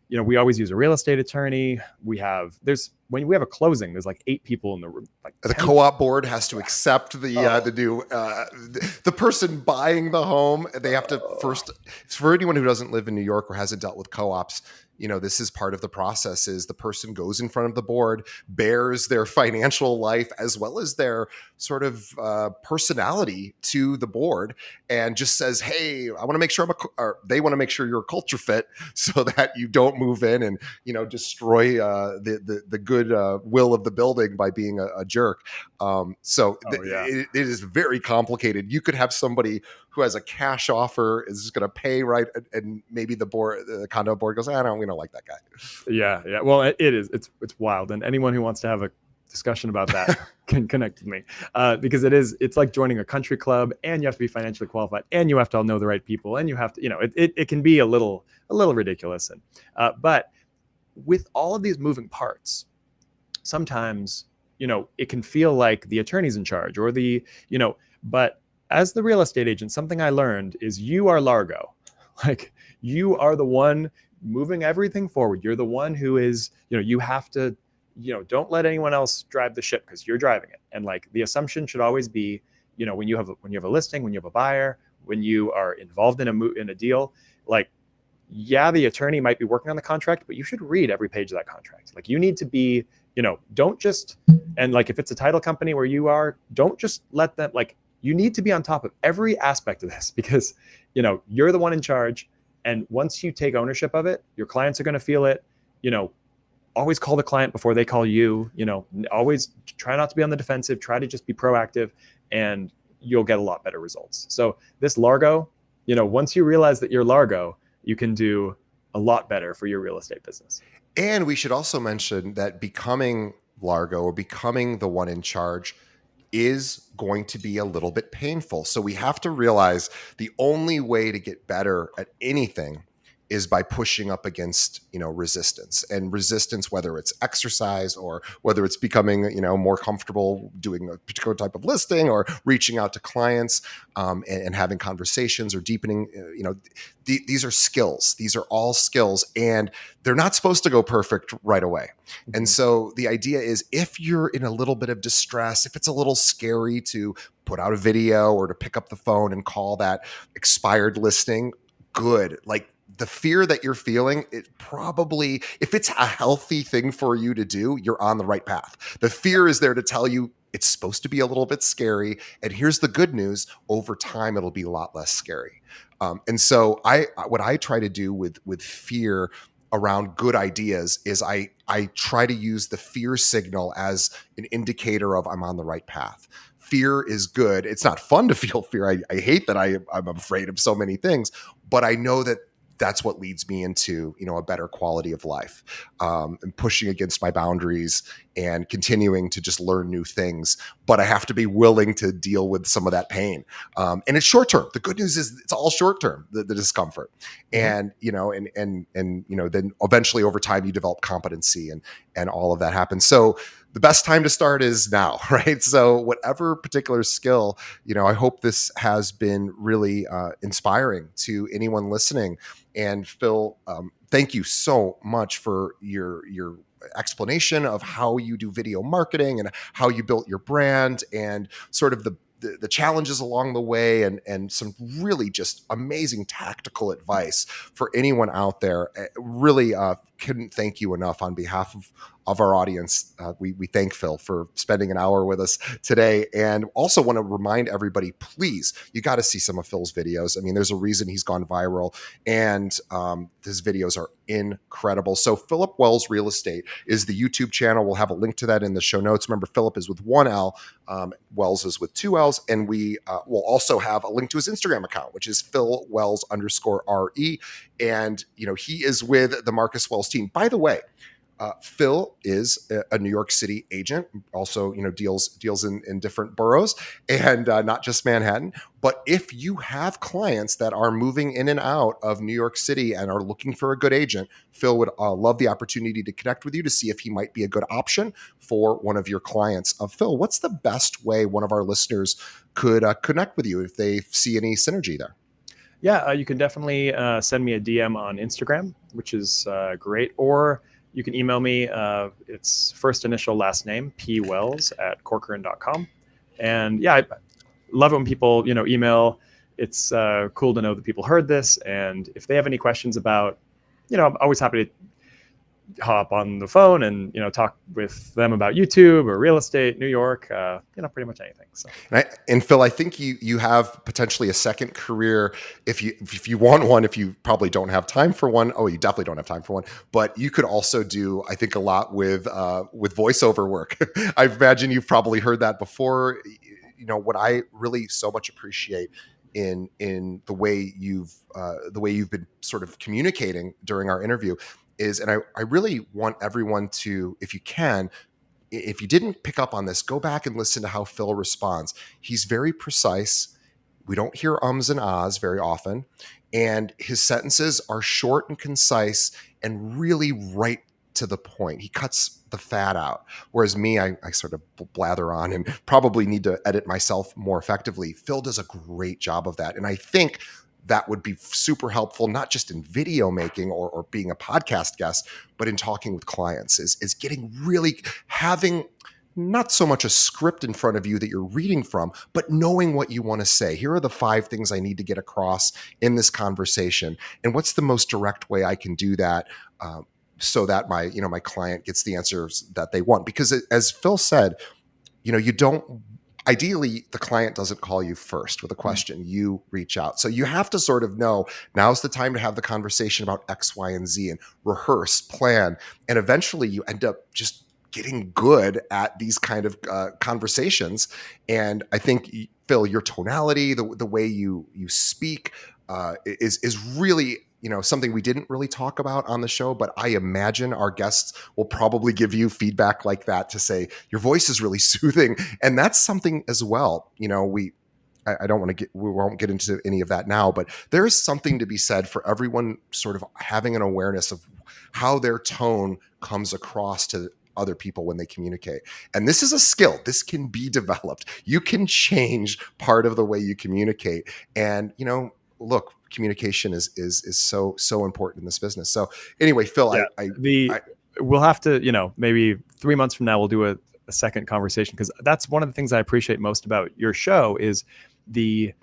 we always use a real estate attorney. When we have a closing, there's like 8 people in the room. Like the co-op board has to accept the new the person buying the home. They have to first. For anyone who doesn't live in New York or hasn't dealt with co-ops, this is part of the process. Is the person goes in front of the board, bears their financial life as well as their sort of personality to the board, and just says, "Hey, I want to make sure or they want to make sure you're a culture fit, so that you don't move in and destroy the good will of the building by being a jerk." It is very complicated. You could have somebody who has a cash offer, is just going to pay right, and maybe the condo board goes, we don't like that guy. Yeah. Well, it is. It's wild, and anyone who wants to have a discussion about that can connect with me, because it's like joining a country club, and you have to be financially qualified, and you have to all know the right people, and you have to, it can be a little ridiculous, and but with all of these moving parts, sometimes it can feel like the attorney's in charge, or but as the real estate agent, something I learned is you are Largo. Like, you are the one moving everything forward. You're the one who is, you have to, don't let anyone else drive the ship, because you're driving it. And like, the assumption should always be, when you have a listing, when you have a buyer, when you are involved in a deal, like, yeah, the attorney might be working on the contract, but you should read every page of that contract. Like, you need to be, don't just, and like, if it's a title company where you are, don't just let them, like, you need to be on top of every aspect of this, because, you're the one in charge. And once you take ownership of it, your clients are going to feel it. Always call the client before they call you. Always try not to be on the defensive. Try to just be proactive, and you'll get a lot better results. So this Largo, once you realize that you're Largo, you can do a lot better for your real estate business. And we should also mention that becoming Largo, or becoming the one in charge, is going to be a little bit painful. So we have to realize the only way to get better at anything is by pushing up against, resistance, and resistance, whether it's exercise or whether it's becoming, more comfortable doing a particular type of listing or reaching out to clients, and having conversations or deepening, these are skills. These are all skills, and they're not supposed to go perfect right away. And so the idea is, if you're in a little bit of distress, if it's a little scary to put out a video or to pick up the phone and call that expired listing, good. Like, the fear that you're feeling, it probably, if it's a healthy thing for you to do, you're on the right path. The fear is there to tell you it's supposed to be a little bit scary. And here's the good news: over time, it'll be a lot less scary. And so what I try to do with fear around good ideas is I try to use the fear signal as an indicator of I'm on the right path. Fear is good. It's not fun to feel fear. I hate that I'm afraid of so many things, but I know that that's what leads me into, a better quality of life, and pushing against my boundaries and continuing to just learn new things. But I have to be willing to deal with some of that pain. And it's short term. The good news is it's all short term, the discomfort. And, then eventually over time you develop competency, and all of that happens. So the best time to start is now, right? So whatever particular skill, I hope this has been really inspiring to anyone listening. And Phil, thank you so much for your explanation of how you do video marketing and how you built your brand, and sort of the challenges along the way, and some really just amazing tactical advice for anyone out there. Really couldn't thank you enough on behalf of our audience. We thank Phil for spending an hour with us today, and also want to remind everybody, please, you got to see some of Phil's videos. I mean, there's a reason he's gone viral, and his videos are incredible. So Philip Wells Real Estate is the YouTube channel. We'll have a link to that in the show notes. Remember, Philip is with one L, Wells is with two L's, and we will also have a link to his Instagram account, which is Phil Wells _RE. And, he is with the Marcus Wells team. By the way, Phil is a New York City agent, also, deals in different boroughs, and not just Manhattan. But if you have clients that are moving in and out of New York City and are looking for a good agent, Phil would love the opportunity to connect with you to see if he might be a good option for one of your clients. Phil, what's the best way one of our listeners could connect with you if they see any synergy there? Yeah, you can definitely send me a DM on Instagram, which is great. Or you can email me. It's first initial last name, pwells@corcoran.com. And yeah, I love it when people, email. It's cool to know that people heard this. And if they have any questions about, I'm always happy to hop on the phone and, talk with them about YouTube or real estate, New York, pretty much anything. So. And Phil, I think you have potentially a second career if you want one. If you probably don't have time for one, you definitely don't have time for one. But you could also do, I think, a lot with voiceover work. I imagine you've probably heard that before. What I really so much appreciate in the way you've been sort of communicating during our interview is, and I really want everyone to, if you can, if you didn't pick up on this, go back and listen to how Phil responds. He's very precise. We don't hear ums and ahs very often. And his sentences are short and concise and really right to the point. He cuts the fat out. Whereas me, I sort of blather on and probably need to edit myself more effectively. Phil does a great job of that. And I think that would be super helpful, not just in video making or being a podcast guest, but in talking with clients, is having not so much a script in front of you that you're reading from, but knowing what you want to say. Here are the 5 things I need to get across in this conversation. And what's the most direct way I can do that, so that my client gets the answers that they want? Because as Phil said, ideally, the client doesn't call you first with a question. You reach out. So you have to sort of know, now's the time to have the conversation about X, Y, and Z, and rehearse, plan. And eventually you end up just getting good at these kind of conversations. And I think, Phil, your tonality, the way you speak is really, something we didn't really talk about on the show, but I imagine our guests will probably give you feedback like that to say your voice is really soothing. And that's something as well. I don't want to get, we won't get into any of that now, but there is something to be said for everyone sort of having an awareness of how their tone comes across to other people when they communicate. And this is a skill. This can be developed. You can change part of the way you communicate. And, look, communication is so important in this business. So anyway, Phil, Yeah. We'll have to, maybe 3 months from now, we'll do a second conversation, because that's one of the things I appreciate most about your show is the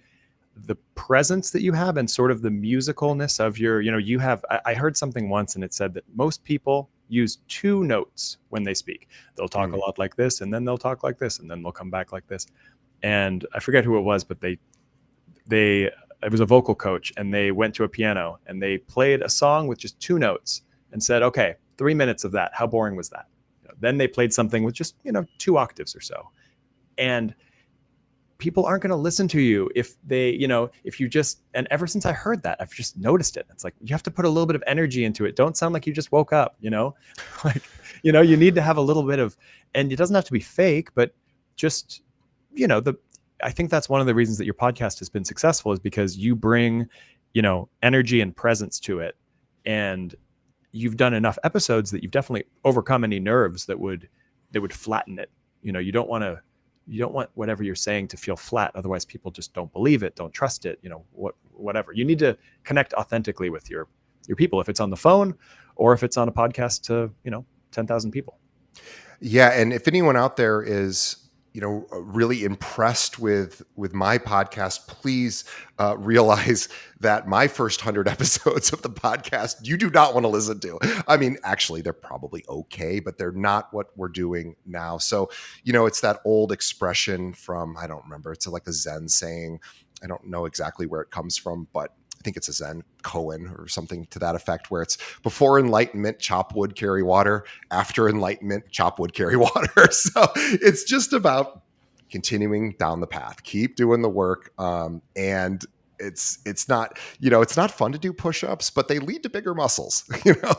presence that you have and sort of the musicalness of your, you have, I heard something once and it said that most people use 2 notes when they speak. They'll talk a lot like this, and then they'll talk like this, and then they'll come back like this. And I forget who it was, but it was a vocal coach, and they went to a piano and they played a song with just 2 notes and said, okay, 3 minutes of that. How boring was that? Then they played something with just, 2 octaves or so. And people aren't going to listen to you if they, if you just, and ever since I heard that, I've just noticed it. It's like, you have to put a little bit of energy into it. Don't sound like you just woke up, like, you need to have a little bit of, and it doesn't have to be fake, but just, I think that's one of the reasons that your podcast has been successful, is because you bring, energy and presence to it. And you've done enough episodes that you've definitely overcome any nerves that would flatten it. You don't want whatever you're saying to feel flat. Otherwise people just don't believe it, don't trust it, whatever. You need to connect authentically with your people, if it's on the phone or if it's on a podcast to, 10,000 people. Yeah. And if anyone out there is, really impressed with my podcast, please realize that my first 100 episodes of the podcast, you do not want to listen to. I mean, actually, they're probably okay, but they're not what we're doing now. So, it's that old expression from, I don't remember, it's like a Zen saying. I don't know exactly where it comes from, but I think it's a Zen koan or something to that effect, where it's before enlightenment, chop wood, carry water. After enlightenment, chop wood, carry water. So it's just about continuing down the path, keep doing the work. And it's not, it's not fun to do push-ups, but they lead to bigger muscles,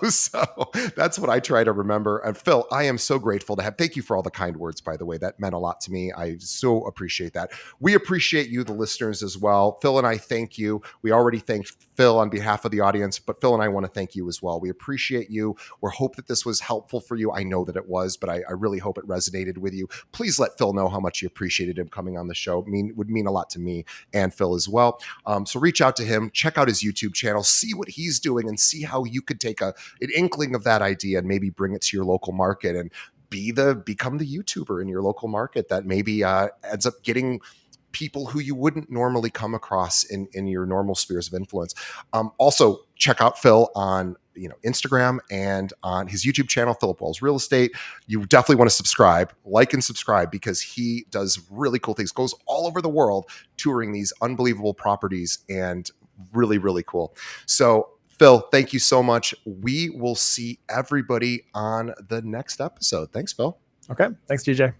so that's what I try to remember. And Phil, I am so grateful to thank you for all the kind words, by the way. That meant a lot to me. I so appreciate that. We appreciate you, the listeners, as well. Phil and I thank you. We already thanked Phil on behalf of the audience, but Phil and I want to thank you as well. We appreciate you. We hope that this was helpful for you. I know that it was, but I really hope it resonated with you. Please let Phil know how much you appreciated him coming on the show. Would mean a lot to me and Phil as well. So reach out to him, check out his YouTube channel, see what he's doing, and see how you could take an inkling of that idea and maybe bring it to your local market and become the YouTuber in your local market that maybe ends up getting people who you wouldn't normally come across in your normal spheres of influence. Also, check out Phil on Instagram and on his YouTube channel, Philip Wells Real Estate. You definitely want to like and subscribe, because he does really cool things, goes all over the world touring these unbelievable properties, and really, really cool. So Phil, thank you so much. We will see everybody on the next episode. Thanks, Phil. Okay. Thanks, DJ.